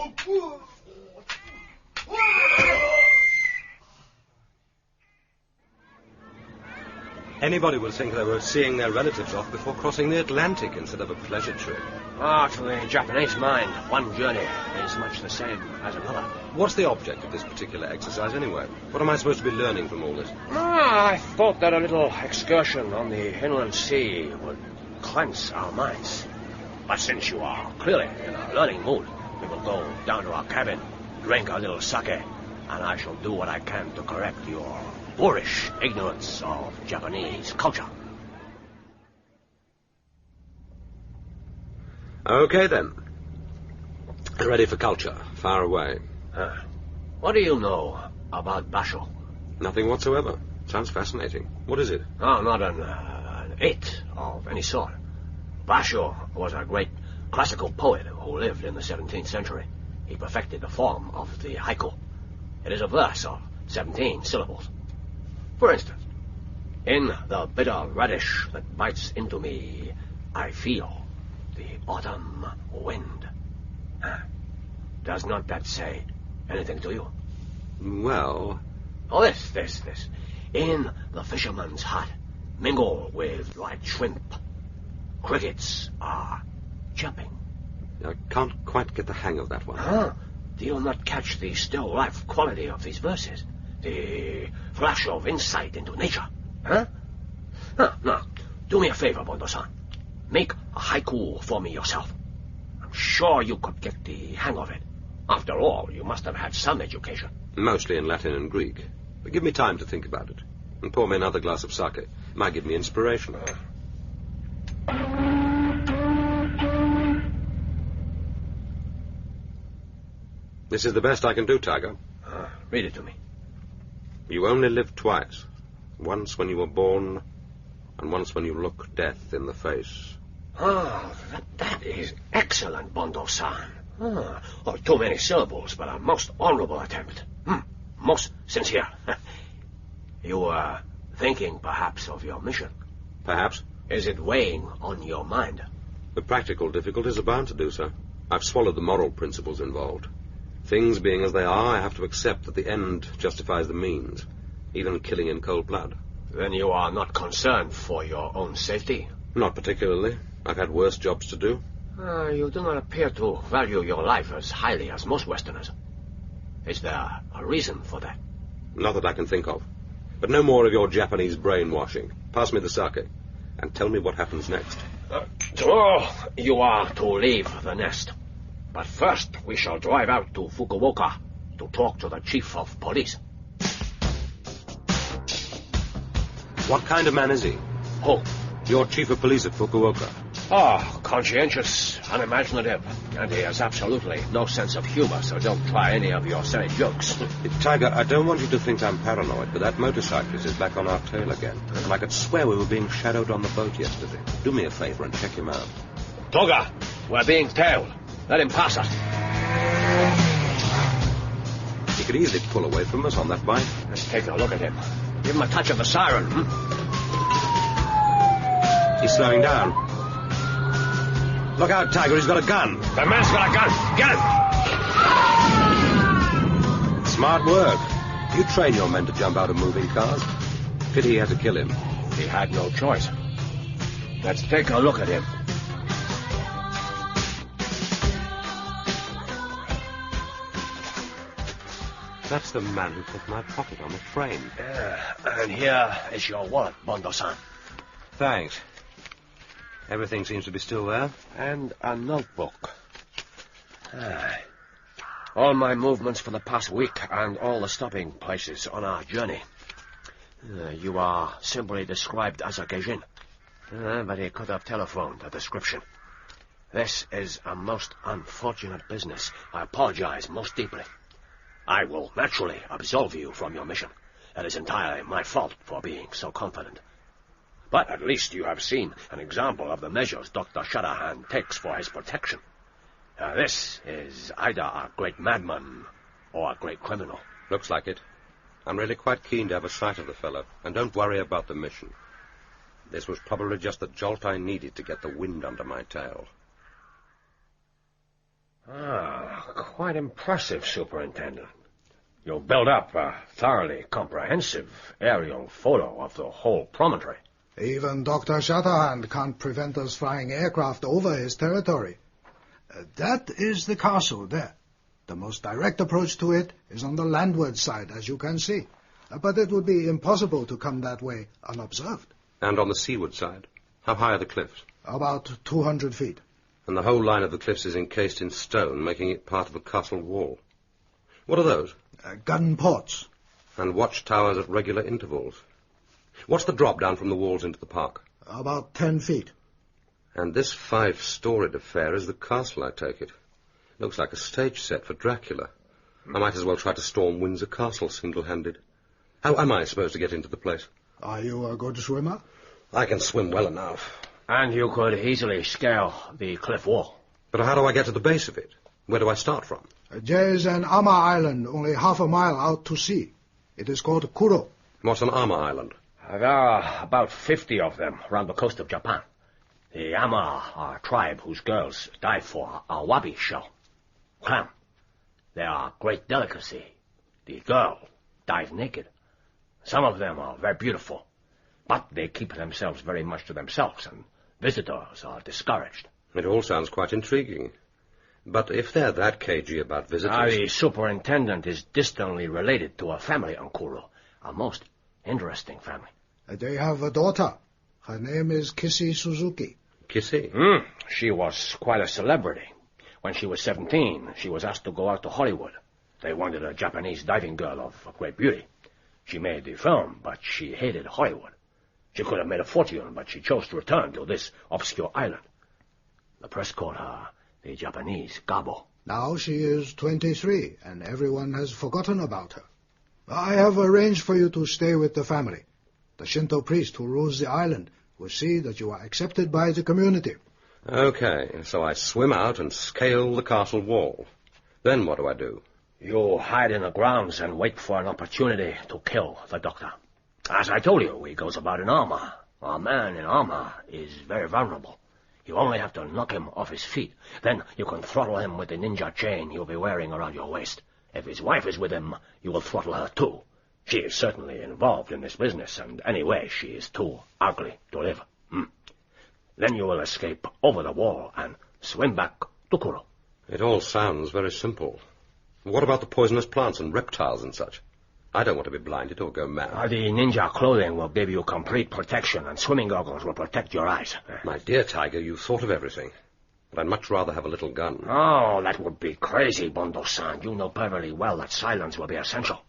Anybody would think they were seeing their relatives off before crossing the Atlantic instead of a pleasure trip. To the Japanese mind, one journey is much the same as another. What's the object of this particular exercise, anyway? What am I supposed to be learning from all this? I thought that a little excursion on the inland sea would cleanse our minds. But since you are clearly in a learning mood, we will go down to our cabin, drink a little sake, and I shall do what I can to correct your boorish ignorance of Japanese culture. Okay, then. Ready for culture. Far away. What do you know about Basho? Nothing whatsoever. Sounds fascinating. What is it? Oh, not an it of any sort. Basho was a great classical poet who lived in the 17th century. He perfected the form of the haiku. It is a verse of 17 syllables. For instance, in the bitter radish that bites into me, I feel the autumn wind. Does not that say anything to you? Well... Oh, this. In the fisherman's hut, mingle with dried shrimp, crickets are chirping. I can't quite get the hang of that one. Do you not catch the still life quality of these verses? The flash of insight into nature? Now, do me a favor, Bondo-san. Make a haiku for me yourself. I'm sure you could get the hang of it. After all, you must have had some education. Mostly in Latin and Greek. But give me time to think about it. And pour me another glass of sake. It might give me inspiration. This is the best I can do, Tiger. Read it to me. You only live twice. Once when you were born, and once when you look death in the face. That is excellent, Bondo-san. Too many syllables, but a most honorable attempt. Most sincere. You are thinking, perhaps, of your mission. Perhaps. Is it weighing on your mind? The practical difficulties are bound to do so. I've swallowed the moral principles involved. Things being as they are, I have to accept that the end justifies the means, even killing in cold blood. Then you are not concerned for your own safety? Not particularly. I've had worse jobs to do. You do not appear to value your life as highly as most Westerners. Is there a reason for that? Not that I can think of. But no more of your Japanese brainwashing. Pass me the sake, and tell me what happens next. Tomorrow you are to leave the nest. But first we shall drive out to Fukuoka to talk to the chief of police. What kind of man is he? Who? Your chief of police at Fukuoka. Conscientious, unimaginative, and he has absolutely no sense of humor, so don't try any of your silly jokes. Tiger, I don't want you to think I'm paranoid, but that motorcyclist is back on our tail again. And I could swear we were being shadowed on the boat yesterday. Do me a favor and check him out. Toga, we're being tailed. Let him pass us. He could easily pull away from us on that bike. Let's take a look at him. Give him a touch of the siren, He's slowing down. Look out, Tiger, he's got a gun. The man's got a gun. Get him! Smart work. You train your men to jump out of moving cars. Pity he had to kill him. He had no choice. Let's take a look at him. That's the man who took my pocket on the train. And here is your wallet, Bondo-san. Thanks. Everything seems to be still there. And a notebook. All my movements for the past week and all the stopping places on our journey. You are simply described as a gaijin. But he could have telephoned a description. This is a most unfortunate business. I apologize most deeply. I will naturally absolve you from your mission. It is entirely my fault for being so confident. But at least you have seen an example of the measures Dr. Shadahan takes for his protection. This is either a great madman or a great criminal. Looks like it. I'm really quite keen to have a sight of the fellow, and don't worry about the mission. This was probably just the jolt I needed to get the wind under my tail. Quite impressive, Superintendent. You built up a thoroughly comprehensive aerial photo of the whole promontory. Even Dr. Shatterhand can't prevent us flying aircraft over his territory. That is the castle there. The most direct approach to it is on the landward side, as you can see. But it would be impossible to come that way unobserved. And on the seaward side? How high are the cliffs? About 200 feet. And the whole line of the cliffs is encased in stone, making it part of the castle wall. What are those? Gun ports. And watchtowers at regular intervals. What's the drop down from the walls into the park? About 10 feet. And this 5-storied affair is the castle, I take it. Looks like a stage set for Dracula. I might as well try to storm Windsor Castle single-handed. How am I supposed to get into the place? Are you a good swimmer? I can swim well enough. And you could easily scale the cliff wall. But how do I get to the base of it? Where do I start from? There's an armor island only half a mile out to sea. It is called Kuro. What's an armor island? There are about 50 of them around the coast of Japan. The Ama are a tribe whose girls dive for a wabi shell. Clam. They are great delicacy. The girl dives naked. Some of them are very beautiful, but they keep themselves very much to themselves, and visitors are discouraged. It all sounds quite intriguing. But if they're that cagey about visitors... The superintendent is distantly related to a family on Kuro, a most interesting family. They have a daughter. Her name is Kissy Suzuki. Kissy? She was quite a celebrity. When she was 17, she was asked to go out to Hollywood. They wanted a Japanese diving girl of great beauty. She made the film, but she hated Hollywood. She could have made a fortune, but she chose to return to this obscure island. The press called her the Japanese Gabo. Now she is 23, and everyone has forgotten about her. I have arranged for you to stay with the family. The Shinto priest who rules the island will see that you are accepted by the community. Okay, so I swim out and scale the castle wall. Then what do I do? You hide in the grounds and wait for an opportunity to kill the doctor. As I told you, he goes about in armor. A man in armor is very vulnerable. You only have to knock him off his feet. Then you can throttle him with the ninja chain you'll be wearing around your waist. If his wife is with him, you will throttle her too. She is certainly involved in this business, and anyway, she is too ugly to live. Then you will escape over the wall and swim back to Kuro. It all sounds very simple. What about the poisonous plants and reptiles and such? I don't want to be blinded or go mad. The ninja clothing will give you complete protection, and swimming goggles will protect your eyes. My dear Tiger, you've thought of everything. But I'd much rather have a little gun. Oh, that would be crazy, Bondo-san. You know perfectly well that silence will be essential.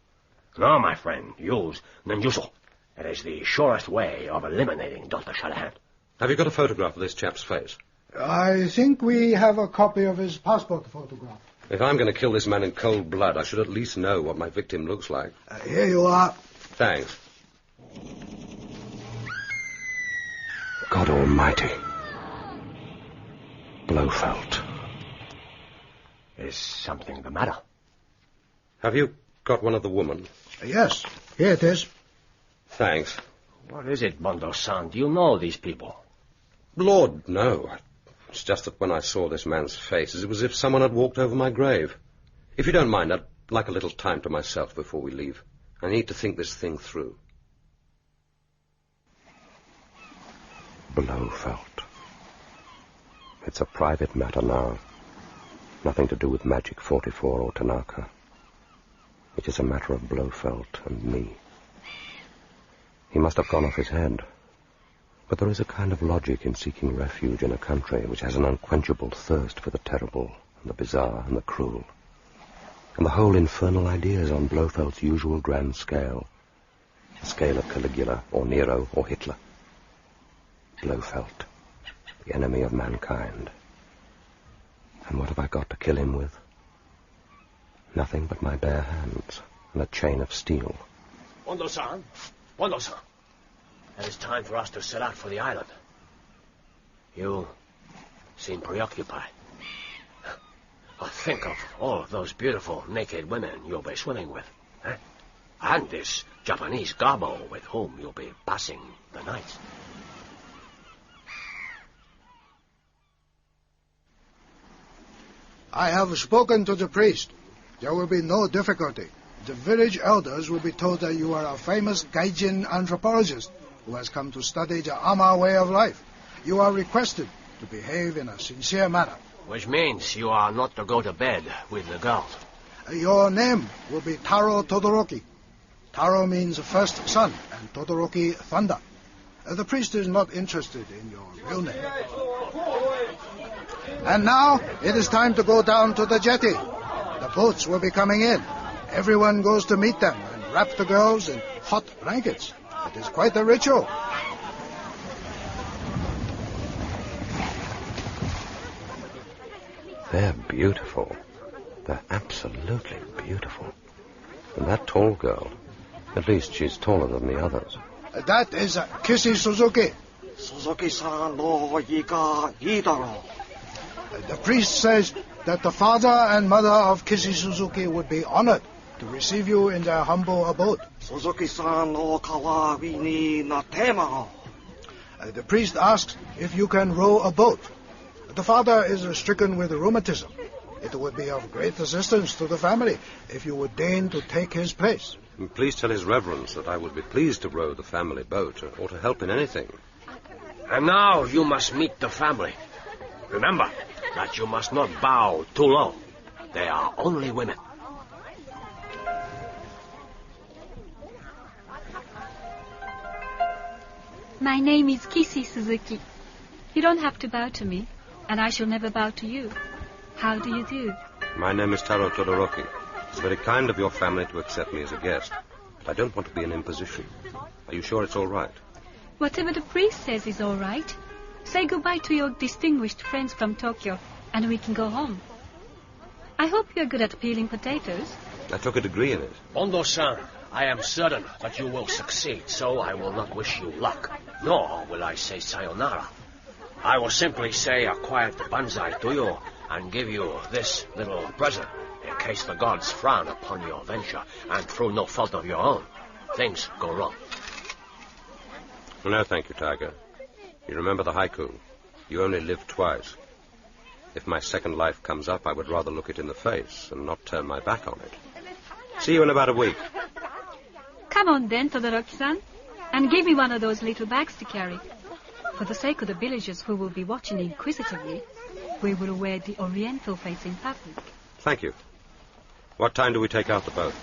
No, my friend, use ninjutsu. It is the surest way of eliminating Dr. Shatterhand. Have you got a photograph of this chap's face? I think we have a copy of his passport photograph. If I'm going to kill this man in cold blood, I should at least know what my victim looks like. Here you are. Thanks. God Almighty. Blofeld. Is something the matter? Have you got one of the woman? Yes, here it is. Thanks. What is it, Bondo-san? Do you know these people? Lord, no. It's just that when I saw this man's face, it was as if someone had walked over my grave. If you don't mind, I'd like a little time to myself before we leave. I need to think this thing through. Blofeld. It's a private matter now. Nothing to do with Magic 44 or Tanaka. It is a matter of Blofeld and me. He must have gone off his head. But there is a kind of logic in seeking refuge in a country which has an unquenchable thirst for the terrible and the bizarre and the cruel. And the whole infernal idea is on Blofeld's usual grand scale. The scale of Caligula or Nero or Hitler. Blofeld, the enemy of mankind. And what have I got to kill him with? Nothing but my bare hands and a chain of steel. Bondo-san! Bondo-san! It is time for us to set out for the island. You seem preoccupied. Think of all of those beautiful naked women you'll be swimming with. And this Japanese Gabo with whom you'll be passing the night. I have spoken to the priest. There will be no difficulty. The village elders will be told that you are a famous gaijin anthropologist who has come to study the Ama way of life. You are requested to behave in a sincere manner. Which means you are not to go to bed with the girls. Your name will be Taro Todoroki. Taro means first son, and Todoroki thunder. The priest is not interested in your real name. And now it is time to go down to the jetty. The boats will be coming in. Everyone goes to meet them and wrap the girls in hot blankets. It is quite a ritual. They're beautiful. They're absolutely beautiful. And that tall girl, at least she's taller than the others. That is Kissy Suzuki. Suzuki-san no iga idaro. The priest says that the father and mother of Kissy Suzuki would be honored to receive you in their humble abode. Suzuki-san no kawaii ni natema. The priest asks if you can row a boat. The father is stricken with rheumatism. It would be of great assistance to the family if you would deign to take his place. Please tell his reverence that I would be pleased to row the family boat or to help in anything. And now you must meet the family. Remember that you must not bow too low. They are only women. My name is Kissy Suzuki. You don't have to bow to me, and I shall never bow to you. How do you do? My name is Taro Todoroki. It's very kind of your family to accept me as a guest, but I don't want to be an imposition. Are you sure it's all right? Whatever the priest says is all right. Say goodbye to your distinguished friends from Tokyo, and we can go home. I hope you're good at peeling potatoes. I took a degree in it. Ondo-san, I am certain that you will succeed, so I will not wish you luck, nor will I say sayonara. I will simply say a quiet banzai to you and give you this little present in case the gods frown upon your venture and through no fault of your own, things go wrong. No, thank you, Tiger. You remember the haiku. You only live twice. If my second life comes up, I would rather look it in the face and not turn my back on it. See you in about a week. Come on then, Todoroki-san, and give me one of those little bags to carry. For the sake of the villagers who will be watching inquisitively, we will wear the oriental face in public. Thank you. What time do we take out the boat?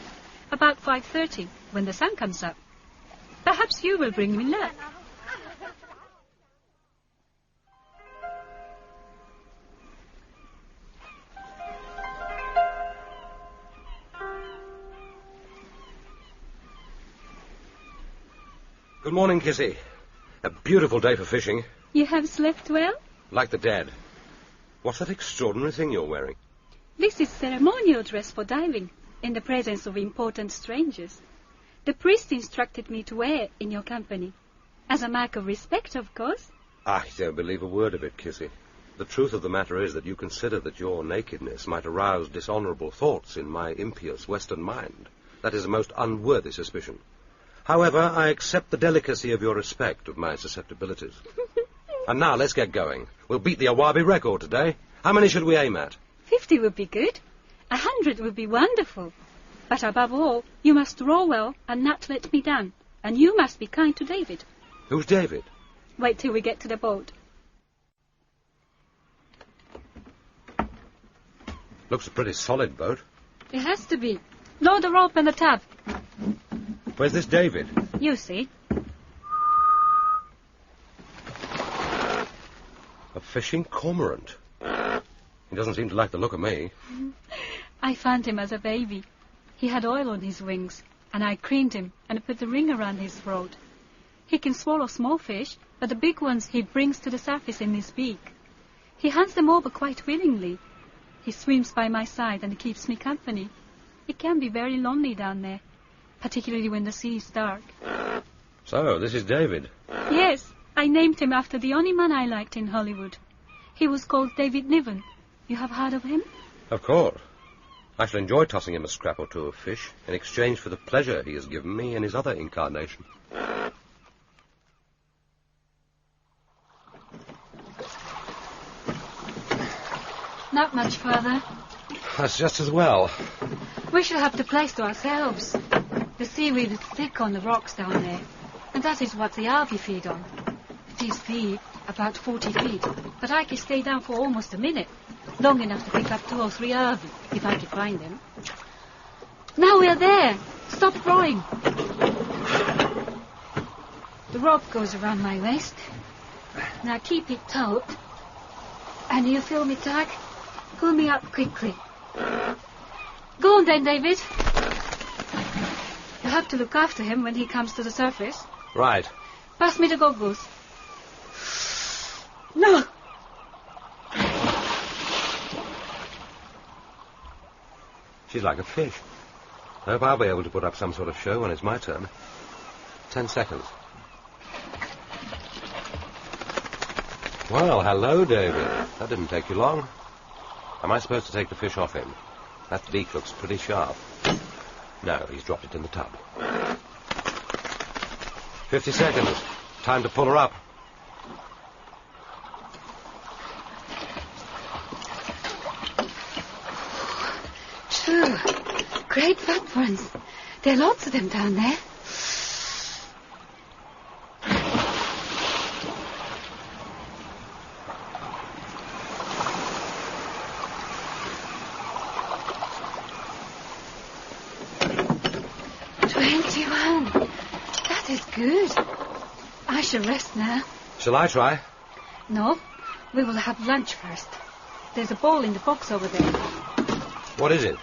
About 5:30, when the sun comes up. Perhaps you will bring me luck. Good morning, Kissy. A beautiful day for fishing. You have slept well? Like the dead. What's that extraordinary thing you're wearing? This is ceremonial dress for diving, in the presence of important strangers. The priest instructed me to wear it in your company. As a mark of respect, of course. I don't believe a word of it, Kissy. The truth of the matter is that you consider that your nakedness might arouse dishonorable thoughts in my impious Western mind. That is a most unworthy suspicion. However, I accept the delicacy of your respect of my susceptibilities. And now, let's get going. We'll beat the Awabi record today. How many should we aim at? 50 would be good. 100 would be wonderful. But above all, you must row well and not let me down. And you must be kind to David. Who's David? Wait till we get to the boat. Looks a pretty solid boat. It has to be. Lower the rope and the tab. Where's this David? You see. A fishing cormorant. He doesn't seem to like the look of me. I found him as a baby. He had oil on his wings, and I creamed him and put the ring around his throat. He can swallow small fish, but the big ones he brings to the surface in his beak. He hands them over quite willingly. He swims by my side and keeps me company. It can be very lonely down there, particularly when the sea is dark. So, this is David. Yes, I named him after the only man I liked in Hollywood. He was called David Niven. You have heard of him? Of course. I shall enjoy tossing him a scrap or two of fish in exchange for the pleasure he has given me in his other incarnation. Not much further. That's just as well. We shall have the place to ourselves. The seaweed is thick on the rocks down there. And that is what the Arby feed on. It is deep, about 40 feet, but I can stay down for almost a minute, long enough to pick up 2 or 3 Arby, if I can find them. Now we are there. Stop rowing. The rope goes around my waist. Now keep it taut. And you feel me tug? Pull me up quickly. Go on then, David. You have to look after him when he comes to the surface. Right. Pass me the goggles. No! She's like a fish. I hope I'll be able to put up some sort of show when it's my turn. 10 seconds. Well, hello, David. That didn't take you long. Am I supposed to take the fish off him? That beak looks pretty sharp. No, he's dropped it in the tub. 50 seconds. Time to pull her up. True. Great fat ones. There are lots of them down there. That is good. I shall rest now. Shall I try? No, we will have lunch first. There's a bowl in the box over there. What is it?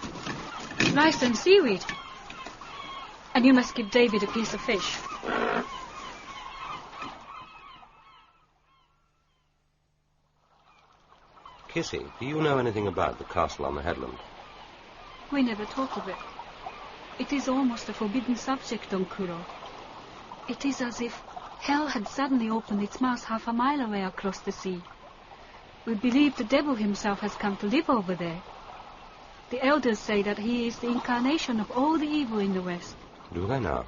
Rice and seaweed. And you must give David a piece of fish. Kissy, do you know anything about the castle on the headland? We never talk of it. It is almost a forbidden subject on Kuro. It is as if hell had suddenly opened its mouth half a mile away across the sea. We believe the devil himself has come to live over there. The elders say that he is the incarnation of all the evil in the West. Do they now?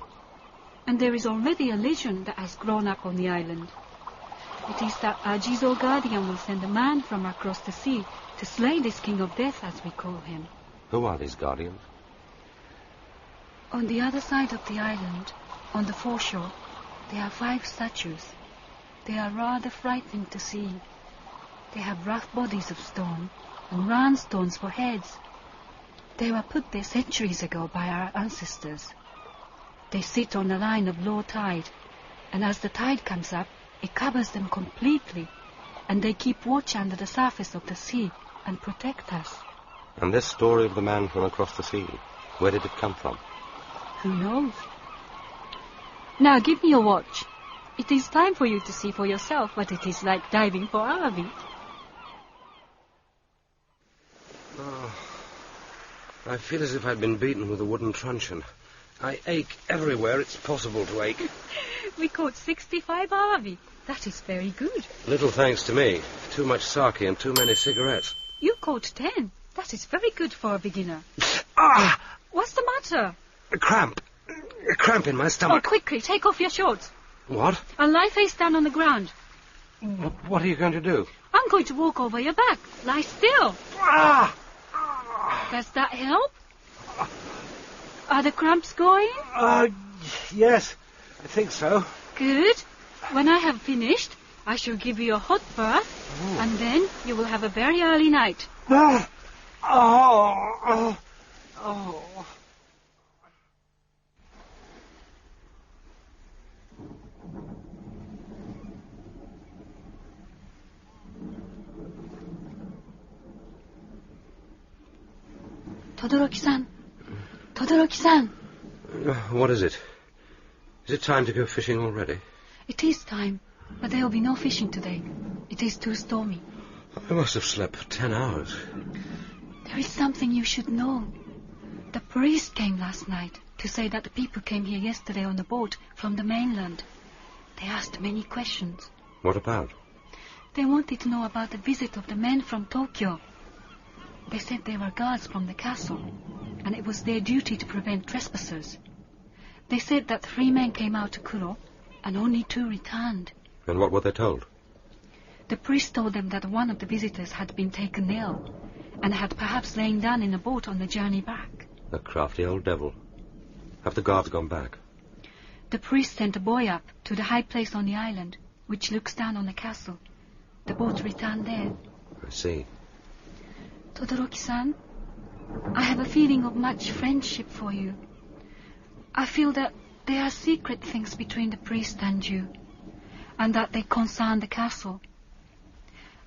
And there is already a legend that has grown up on the island. It is that our Jizo guardian will send a man from across the sea to slay this king of death, as we call him. Who are these guardians? On the other side of the island, on the foreshore, there are 5 statues. They are rather frightening to see. They have rough bodies of stone and round stones for heads. They were put there centuries ago by our ancestors. They sit on a line of low tide, and as the tide comes up, it covers them completely, and they keep watch under the surface of the sea and protect us. And this story of the man from across the sea, where did it come from? Who knows? Now give me your watch. It is time for you to see for yourself what it is like diving for awabi. Oh, I feel as if I'd been beaten with a wooden truncheon. I ache everywhere it's possible to ache. We caught 65 awabi. That is very good. Little thanks to me. Too much sake and too many cigarettes. You caught 10. That is very good for a beginner. Ah! What's the matter? A cramp. A cramp in my stomach. Oh, quickly, take off your shorts. What? And lie face down on the ground. What are you going to do? I'm going to walk over your back. Lie still. Ah! Does that help? Are the cramps going? Yes, I think so. Good. When I have finished, I shall give you a hot bath, and then you will have a very early night. Oh. Todoroki-san. Todoroki-san. What is it? Is it time to go fishing already? It is time, but there will be no fishing today. It is too stormy. I must have slept for 10 hours. There is something you should know. The priest came last night to say that the people came here yesterday on the boat from the mainland. They asked many questions. What about? They wanted to know about the visit of the men from Tokyo. They said they were guards from the castle, and it was their duty to prevent trespassers. They said that 3 men came out to Kuro, and only 2 returned. And what were they told? The priest told them that one of the visitors had been taken ill, and had perhaps lain down in a boat on the journey back. The crafty old devil. Have the guards gone back? The priest sent a boy up to the high place on the island, which looks down on the castle. The boat returned there. I see. Todoroki-san, I have a feeling of much friendship for you. I feel that there are secret things between the priest and you, and that they concern the castle.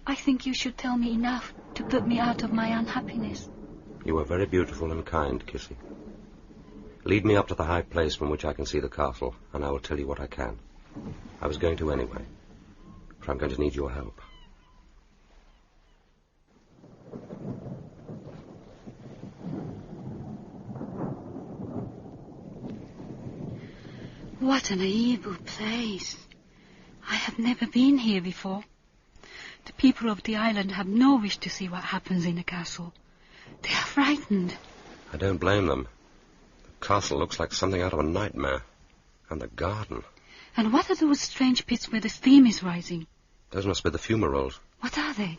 I think you should tell me enough to put me out of my unhappiness. You are very beautiful and kind, Kissy. Lead me up to the high place from which I can see the castle, and I will tell you what I can. I was going to anyway, for I'm going to need your help. What an evil place. I have never been here before. The people of the island have no wish to see what happens in the castle. They are frightened. I don't blame them. The castle looks like something out of a nightmare. And the garden. And what are those strange pits where the steam is rising? Those must be the fumaroles. What are they?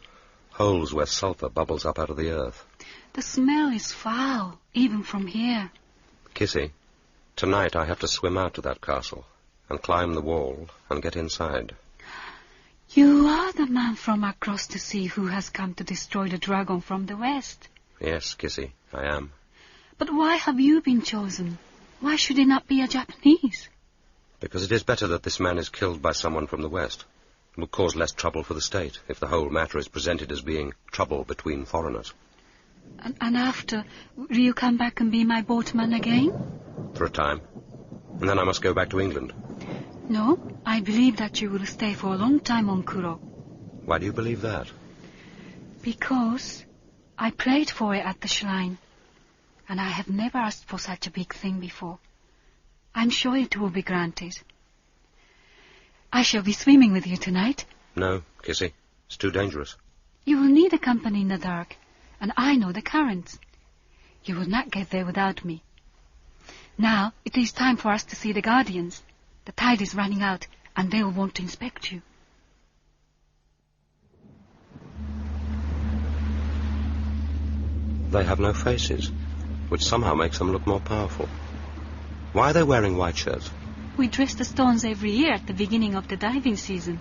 Holes where sulphur bubbles up out of the earth. The smell is foul, even from here. Kissy, tonight I have to swim out to that castle and climb the wall and get inside. You are the man from across the sea who has come to destroy the dragon from the west. Yes, Kissy, I am. But why have you been chosen? Why should it not be a Japanese? Because it is better that this man is killed by someone from the west. It will cause less trouble for the state if the whole matter is presented as being trouble between foreigners. And after, will you come back and be my boatman again? For a time. And then I must go back to England. No, I believe that you will stay for a long time on Kuro. Why do you believe that? Because I prayed for it at the shrine. And I have never asked for such a big thing before. I'm sure it will be granted. I shall be swimming with you tonight. No, Kissy. It's too dangerous. You will need a company in the dark, and I know the currents. You will not get there without me. Now, it is time for us to see the guardians. The tide is running out, and they will want to inspect you. They have no faces, which somehow makes them look more powerful. Why are they wearing white shirts? We dress the stones every year at the beginning of the diving season,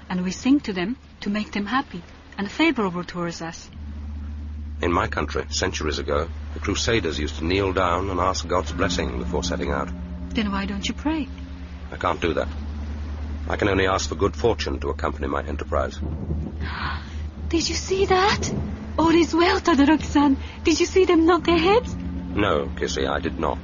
and we sing to them to make them happy and favorable towards us. In my country, centuries ago, the Crusaders used to kneel down and ask God's blessing before setting out. Then why don't you pray? I can't do that. I can only ask for good fortune to accompany my enterprise. Did you see that? All is well, Todoroki-san. Did you see them nod their heads? No, Kissy, I did not.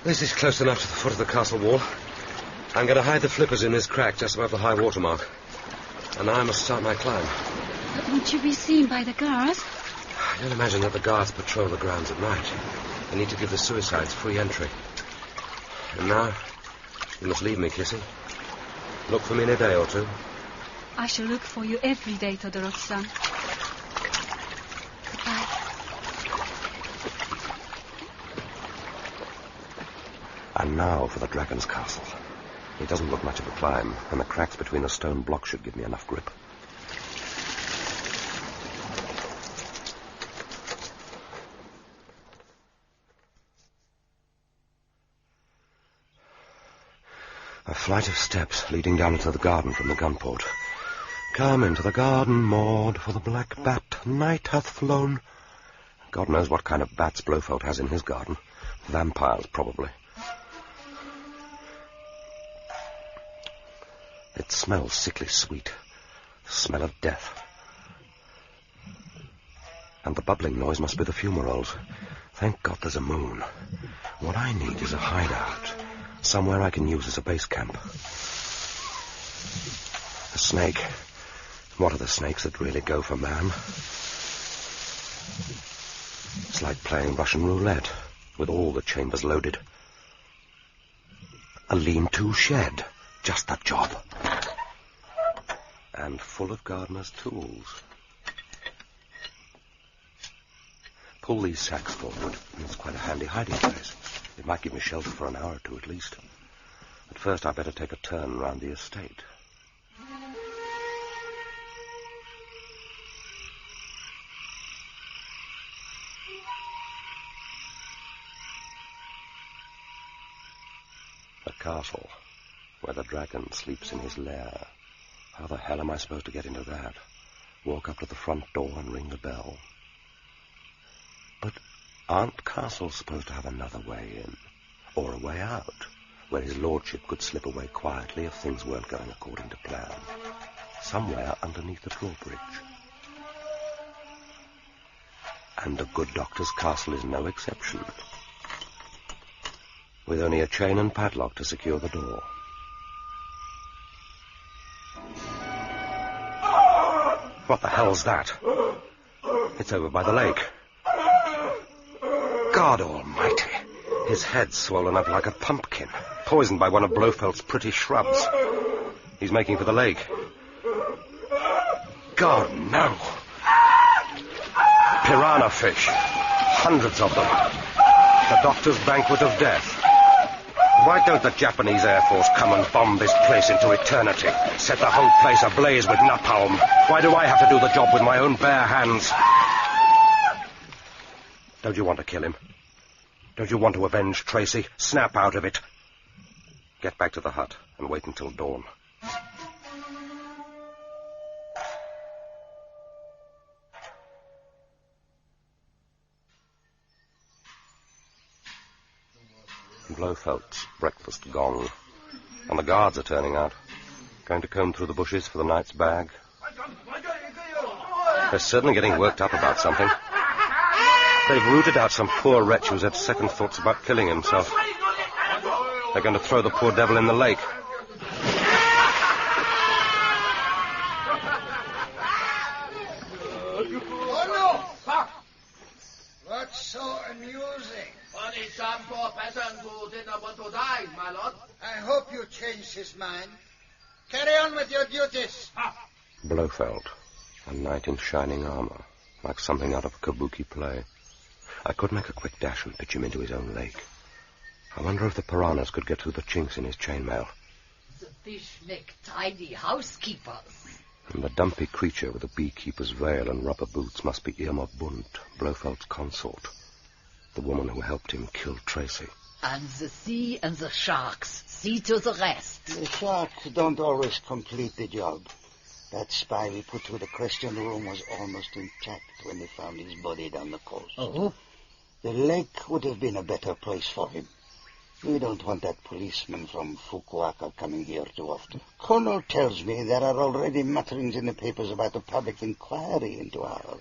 This is close enough to the foot of the castle wall. I'm going to hide the flippers in this crack just above the high water mark. And now I must start my climb. But would you be seen by the guards? I don't imagine that the guards patrol the grounds at night. They need to give the suicides free entry. And now, you must leave me, Kissy. Look for me in a day or two. I shall look for you every day, Todoroki-san. Goodbye. And now for the dragon's castle. It doesn't look much of a climb, and the cracks between the stone blocks should give me enough grip. A flight of steps leading down into the garden from the gunport. Come into the garden, Maud, for the black bat night hath flown. God knows what kind of bats Blofeld has in his garden. Vampires, probably. It smells sickly sweet. The smell of death. And the bubbling noise must be the fumaroles. Thank God there's a moon. What I need is a hideout. Somewhere I can use as a base camp. A snake. What are the snakes that really go for man? It's like playing Russian roulette, with all the chambers loaded. A lean-to shed. Just that job. And full of gardener's tools. Pull these sacks forward. It's quite a handy hiding place. It might give me shelter for an hour or two at least. But first I'd better take a turn round the estate. castle, where the dragon sleeps in his lair. How the hell am I supposed to get into that? Walk up to the front door and ring the bell. But aren't castles supposed to have another way in? Or a way out, where his lordship could slip away quietly if things weren't going according to plan? Somewhere underneath the drawbridge. And a good doctor's castle is no exception. With only a chain and padlock to secure the door. What the hell's that? It's over by the lake. God almighty. His head's swollen up like a pumpkin, poisoned by one of Blofeld's pretty shrubs. He's making for the lake. God, no. Piranha fish. Hundreds of them. The doctor's banquet of death. Why don't the Japanese Air Force come and bomb this place into eternity? Set the whole place ablaze with napalm. Why do I have to do the job with my own bare hands? Don't you want to kill him? Don't you want to avenge Tracy? Snap out of it. Get back to the hut and wait until dawn. Blofeld's breakfast gong, and the guards are turning out, going to comb through the bushes for the night's bag. They're certainly getting worked up about something. They've rooted out some poor wretch who's had second thoughts about killing himself. They're going to throw the poor devil in the lake. Oh, no! What's so amusing? Only some poor peasant who did not want to die, my lord. I hope you changed his mind. Carry on with your duties. Blofeld, a knight in shining armor, like something out of a kabuki play. I could make a quick dash and pitch him into his own lake. I wonder if the piranhas could get through the chinks in his chainmail. The fish make tidy housekeepers. And the dumpy creature with a beekeeper's veil and rubber boots must be Irma Bunt, Blofeld's consort. The woman who helped him kill Tracy. And the sea and the sharks see to the rest. The sharks don't always complete the job. That spy we put through the question room was almost intact when they found his body down the coast. Oh? The lake would have been a better place for him. We don't want that policeman from Fukuoka coming here too often. Kono tells me there are already mutterings in the papers about a public inquiry into our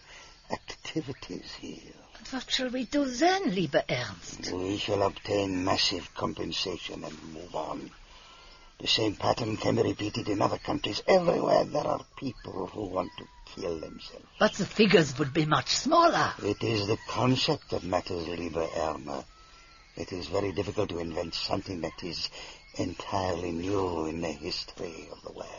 activities here. What shall we do then, lieber Ernst? We shall obtain massive compensation and move on. The same pattern can be repeated in other countries. Everywhere there are people who want to kill themselves. But the figures would be much smaller. It is the concept that matters, lieber Irma. It is very difficult to invent something that is entirely new in the history of the world.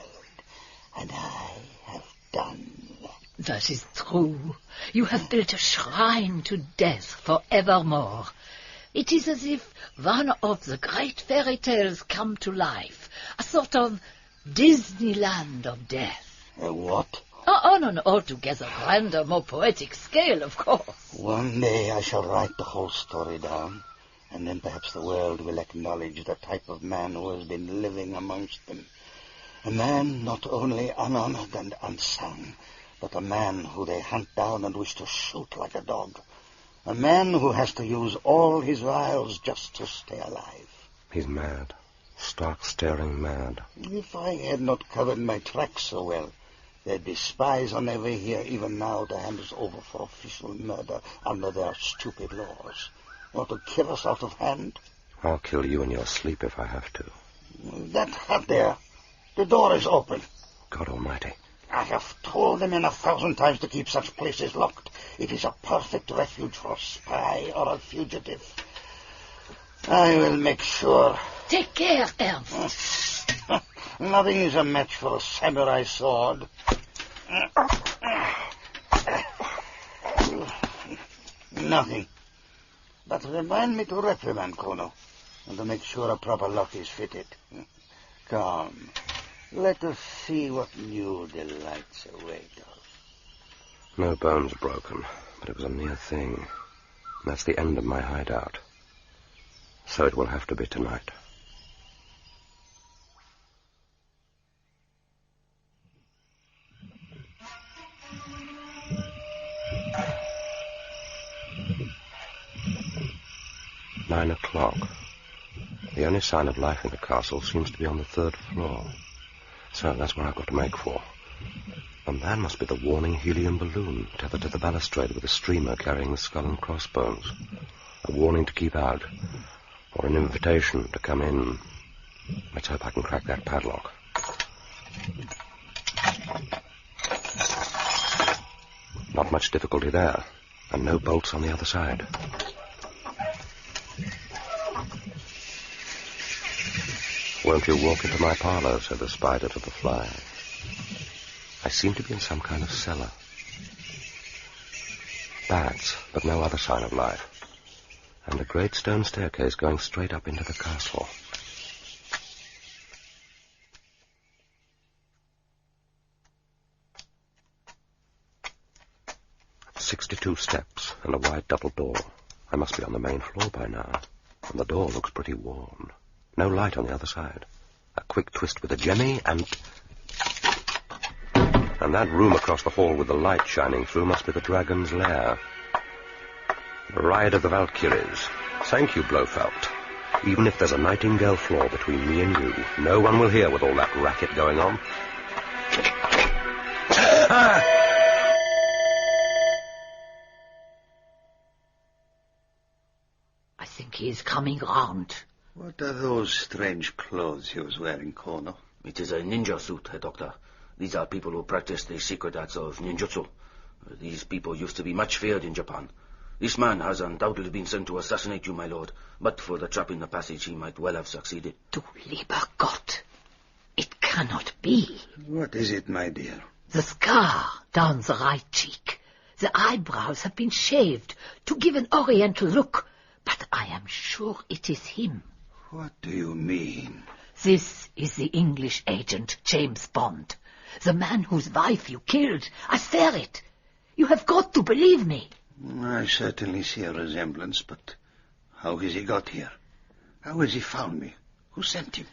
And I have done that. That is true. You have built a shrine to death forevermore. It is as if one of the great fairy tales come to life. A sort of Disneyland of death. A what? On an altogether grander, more poetic scale, of course. One day I shall write the whole story down, and then perhaps the world will acknowledge the type of man who has been living amongst them. A man not only unhonored and unsung, but a man who they hunt down and wish to shoot like a dog. A man who has to use all his wiles just to stay alive. He's mad. Stark staring mad. If I had not covered my tracks so well, there'd be spies on their way here even now to hand us over for official murder under their stupid laws. Or to kill us out of hand. I'll kill you in your sleep if I have to. That hut there. The door is open. God almighty. I have told the men 1,000 times to keep such places locked. It is a perfect refuge for a spy or a fugitive. I will make sure. Take care, Ernst. Nothing is a match for a samurai sword. Nothing. But remind me to reprimand Kono, and to make sure a proper lock is fitted. Come. Let us see what new delights await us. No bones broken, but it was a near thing. That's the end of my hideout. So it will have to be tonight. 9 o'clock. The only sign of life in the castle seems to be on the 3rd floor. So that's where I've got to make for. And that must be the warning helium balloon tethered to the balustrade with a streamer carrying the skull and crossbones. A warning to keep out, or an invitation to come in. Let's hope I can crack that padlock. Not much difficulty there, and no bolts on the other side. Won't you walk into my parlour, said the spider to the fly. I seem to be in some kind of cellar. Bats, but no other sign of life. And a great stone staircase going straight up into the castle. "62 steps and a wide double door. I must be on the main floor by now. And the door looks pretty worn. No light on the other side. A quick twist with a jemmy and that room across the hall with the light shining through must be the dragon's lair. The Ride of the Valkyries. Thank you, Blofeld. Even if there's a nightingale floor between me and you, no one will hear with all that racket going on. I think he is coming round. What are those strange clothes he was wearing, Kono? It is a ninja suit, Herr Doctor. These are people who practice the secret arts of ninjutsu. These people used to be much feared in Japan. This man has undoubtedly been sent to assassinate you, my lord. But for the trap in the passage, he might well have succeeded. Du lieber Gott. It cannot be. What is it, my dear? The scar down the right cheek. The eyebrows have been shaved to give an oriental look. But I am sure it is him. What do you mean? This is the English agent, James Bond. The man whose wife you killed. I swear it. You have got to believe me. I certainly see a resemblance, but how has he got here? How has he found me? Who sent him?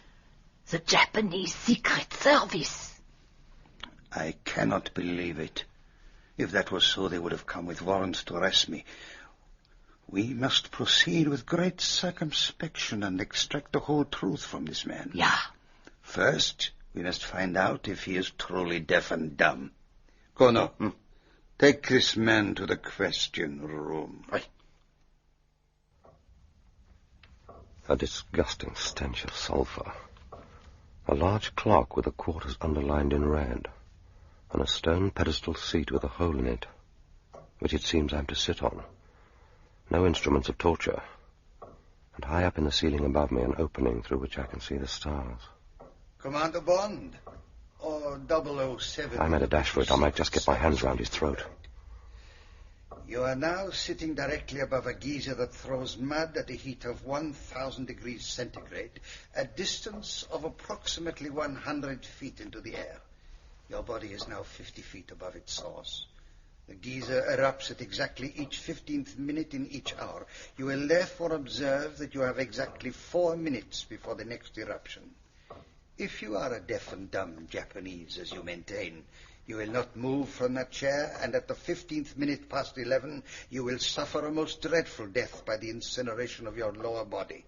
The Japanese Secret Service. I cannot believe it. If that was so, they would have come with warrants to arrest me. We must proceed with great circumspection and extract the whole truth from this man. Yeah. First, we must find out if he is truly deaf and dumb. Kono, take this man to the question room. Aye. A disgusting stench of sulphur. A large clock with the quarters underlined in red, and a stone pedestal seat with a hole in it, which it seems I'm to sit on. No instruments of torture, and high up in the ceiling above me an opening through which I can see the stars. Commander Bond, or 007... I made a dash for it. I might just get my hands round his throat. You are now sitting directly above a geyser that throws mud at a heat of 1,000 degrees centigrade, a distance of approximately 100 feet into the air. Your body is now 50 feet above its source. The geyser erupts at exactly each 15th minute in each hour. You will therefore observe that you have exactly 4 minutes before the next eruption. If you are a deaf and dumb Japanese, as you maintain, you will not move from that chair, and at the 15th minute past 11, you will suffer a most dreadful death by the incineration of your lower body.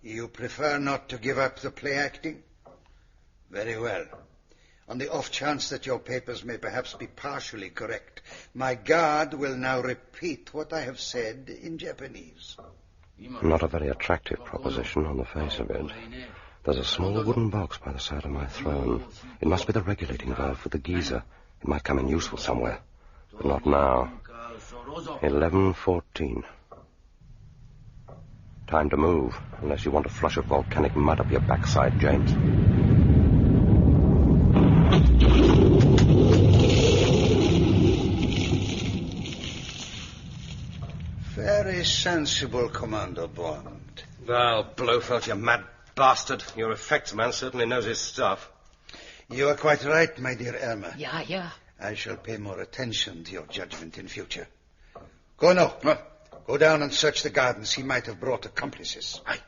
You prefer not to give up the play acting? Very well. On the off chance that your papers may perhaps be partially correct, my guard will now repeat what I have said in Japanese. Not a very attractive proposition on the face of it. There's a small wooden box by the side of my throne. It must be the regulating valve for the geyser. It might come in useful somewhere. But not now. 11:14. Time to move, unless you want to flush of volcanic mud up your backside, James. Very sensible, Commander Bond. Oh, Blofeld, you mad bastard. Your effects man certainly knows his stuff. You are quite right, my dear Elmer. Yeah. I shall pay more attention to your judgment in future. Kono, go down and search the gardens. He might have brought accomplices. Aye.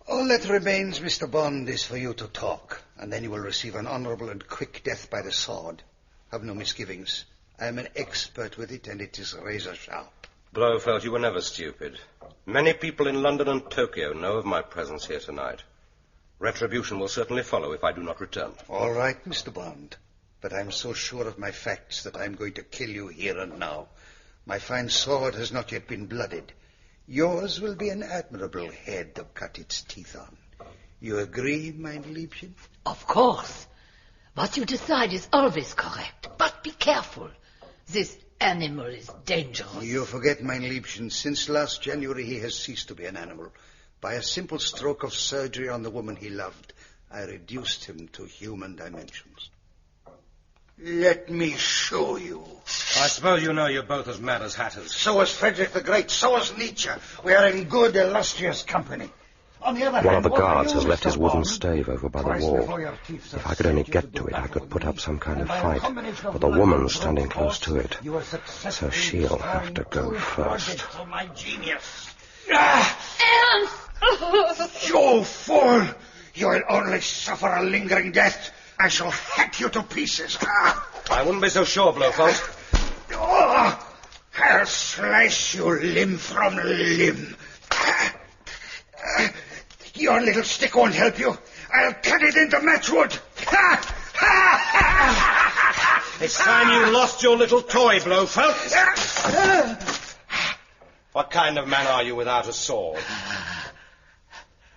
All that remains, Mr. Bond, is for you to talk, and then you will receive an honorable and quick death by the sword. Have no misgivings. I am an expert with it, and it is razor sharp. Blofeld, you were never stupid. Many people in London and Tokyo know of my presence here tonight. Retribution will certainly follow if I do not return. All right, Mr. Bond. But I'm so sure of my facts that I'm going to kill you here and now. My fine sword has not yet been blooded. Yours will be an admirable head to cut its teeth on. You agree, mein Liebchen? Of course. What you decide is always correct. But be careful. This animal is dangerous. You forget, mein Liebchen, since last January he has ceased to be an animal. By a simple stroke of surgery on the woman he loved, I reduced him to human dimensions. Let me show you. I suppose you know you're both as mad as hatters. So is Frederick the Great, so is Nietzsche. We are in good, illustrious company. On the other One hand, of the what are guards you, has left Mr. his wooden Bond? stave over by Twice the wall. before your teeth If I could only get to it, I could put up some kind of fight. But the woman's standing close to it, so she'll have to go first. My genius. Ernst! You fool! You will only suffer a lingering death. I shall hack you to pieces. I wouldn't be so sure, Blofeld. I'll slice you limb from limb. Your little stick won't help you. I'll cut it into matchwood. It's time you lost your little toy, Blofeld. What kind of man are you without a sword?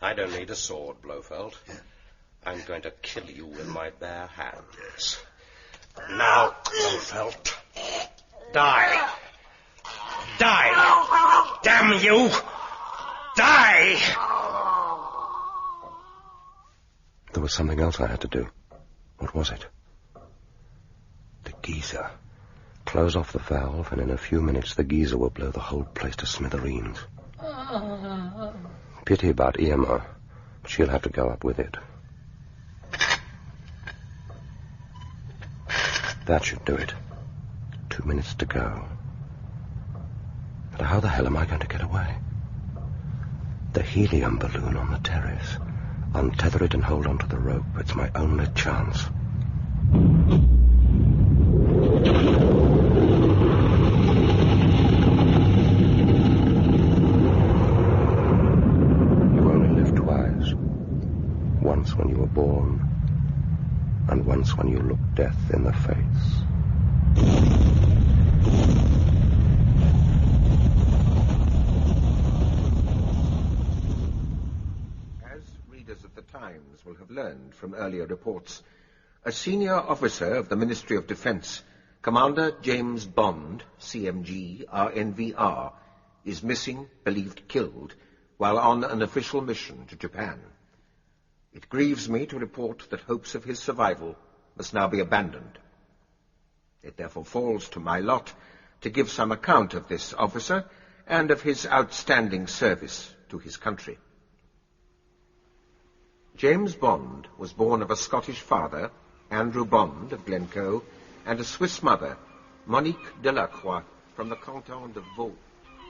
I don't need a sword, Blofeld. I'm going to kill you with my bare hands. Now, Blofeld, die. Die! Damn you! Die! There was something else I had to do. What was it? The geyser. Close off the valve, and in a few minutes the geyser will blow the whole place to smithereens. Pity about Irma, but she'll have to go up with it. That should do it. 2 minutes to go. But how the hell am I going to get away? The helium balloon on the terrace. Untether it and hold on to the rope. It's my only chance. You only live twice. Once when you were born, and once when you look death in the face. Of the Times will have learned from earlier reports, a senior officer of the Ministry of Defense, Commander James Bond, CMG, RNVR, is missing, believed killed, while on an official mission to Japan. It grieves me to report that hopes of his survival must now be abandoned. It therefore falls to my lot to give some account of this officer and of his outstanding service to his country. James Bond was born of a Scottish father, Andrew Bond of Glencoe, and a Swiss mother, Monique Delacroix, from the canton de Vaud.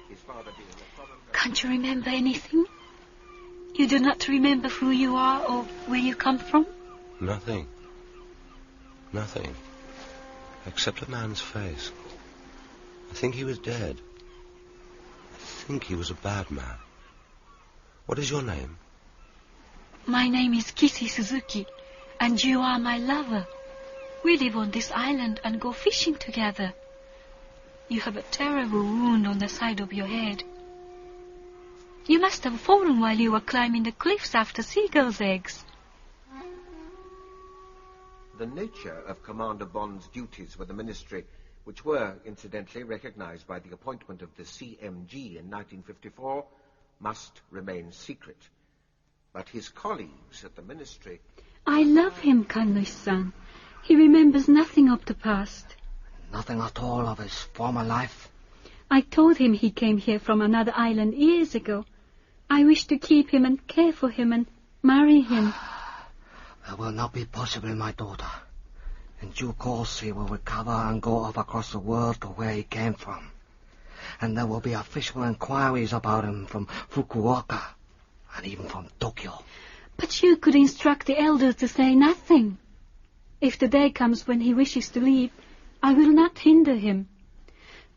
His father being a foreign... Can't you remember anything? You do not remember who you are or where you come from? Nothing. Nothing. Except a man's face. I think he was dead. I think he was a bad man. What is your name? My name is Kissy Suzuki, and you are my lover. We live on this island and go fishing together. You have a terrible wound on the side of your head. You must have fallen while you were climbing the cliffs after seagulls' eggs. The nature of Commander Bond's duties with the Ministry, which were, incidentally, recognized by the appointment of the CMG in 1954, must remain secret. But his colleagues at the Ministry... I love him, Kanui-san. He remembers nothing of the past. Nothing at all of his former life? I told him he came here from another island years ago. I wish to keep him and care for him and marry him. That will not be possible, my daughter. In due course he will recover and go off across the world to where he came from. And there will be official inquiries about him from Fukuoka. And even from Tokyo. But you could instruct the elders to say nothing. If the day comes when he wishes to leave, I will not hinder him.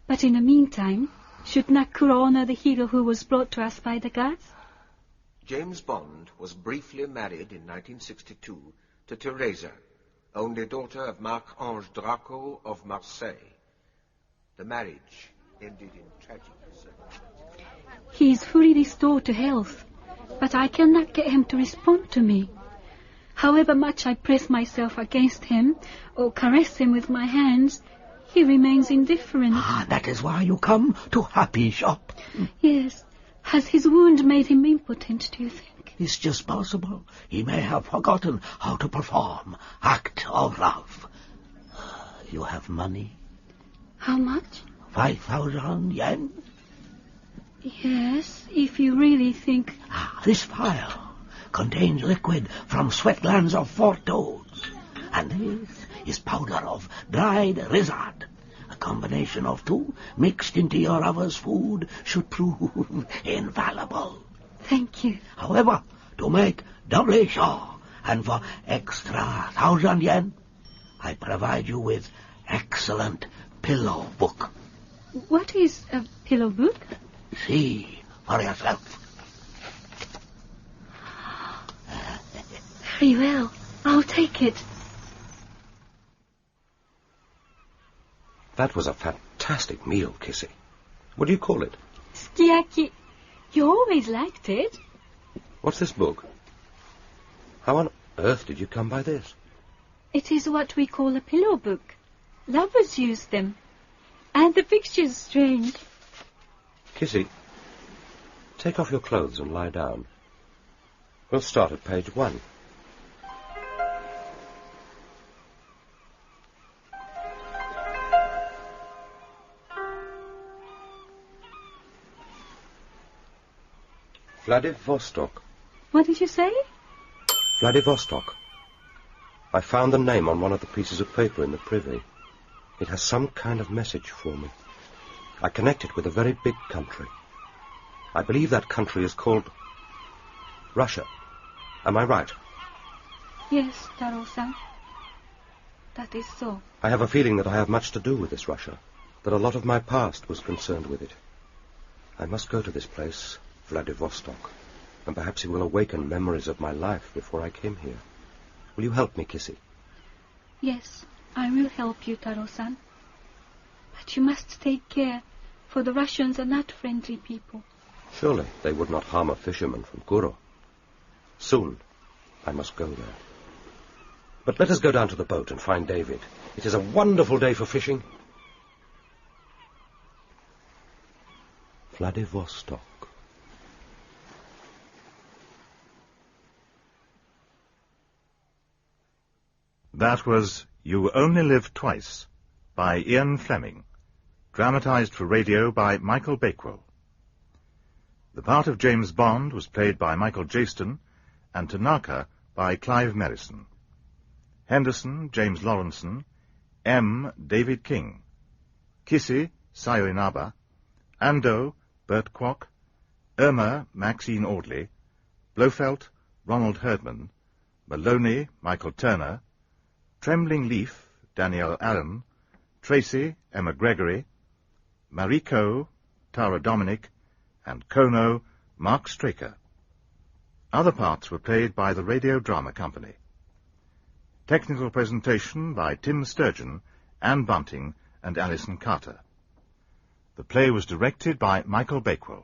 But in the meantime, Should Nakuro honor the hero who was brought to us by the gods? James Bond was briefly married in 1962 to Teresa, only daughter of Marc-Ange Draco of Marseille. The marriage ended in tragic circumstances. He is fully restored to health, but I cannot get him to respond to me. However much I press myself against him or caress him with my hands, he remains indifferent. That is why you come to Happy Shop. Yes. Has his wound made him impotent, do you think? It's just possible. He may have forgotten how to perform act of love. You have money? How much? 5,000 yen? Yes, if you really think... This vial contains liquid from sweat-glands of 4 toads. And this is powder of dried lizard. A combination of 2 mixed into your lover's food should prove infallible. Thank you. However, to make doubly sure, and for extra 1,000 yen, I provide you with excellent pillow book. What is a pillow book? See for yourself. Very well. I'll take it. That was a fantastic meal, Kissy. What do you call it? Sukiyaki. You always liked it. What's this book? How on earth did you come by this? It is what we call a pillow book. Lovers use them. And the picture's strange. Kissy, take off your clothes and lie down. We'll start at page 1. Vladivostok. What did you say? Vladivostok. I found the name on one of the pieces of paper in the privy. It has some kind of message for me. I connect it with a very big country. I believe that country is called Russia. Am I right? Yes, Taro-san. That is so. I have a feeling that I have much to do with this Russia, that a lot of my past was concerned with it. I must go to this place, Vladivostok, and perhaps it will awaken memories of my life before I came here. Will you help me, Kissy? Yes, I will help you, Taro-san. But you must take care, for the Russians are not friendly people. Surely they would not harm a fisherman from Guro. Soon I must go there. But let us go down to the boat and find David. It is a wonderful day for fishing. Vladivostok. That was You Only Live Twice by Ian Fleming, dramatized for radio by Michael Bakewell. The part of James Bond was played by Michael Jaston and Tanaka by Clive Merrison. Henderson, James Lawrenson, M. David King, Kissy, Sayo Inaba, Ando, Bert Kwok, Irma, Maxine Audley, Blofeld, Ronald Herdman, Maloney, Michael Turner, Trembling Leaf, Danielle Allen, Tracy, Emma Gregory, Mariko, Tara Dominic, and Kono, Mark Straker. Other parts were played by the Radio Drama Company. Technical presentation by Tim Sturgeon, Anne Bunting, and Alison Carter. The play was directed by Michael Bakewell.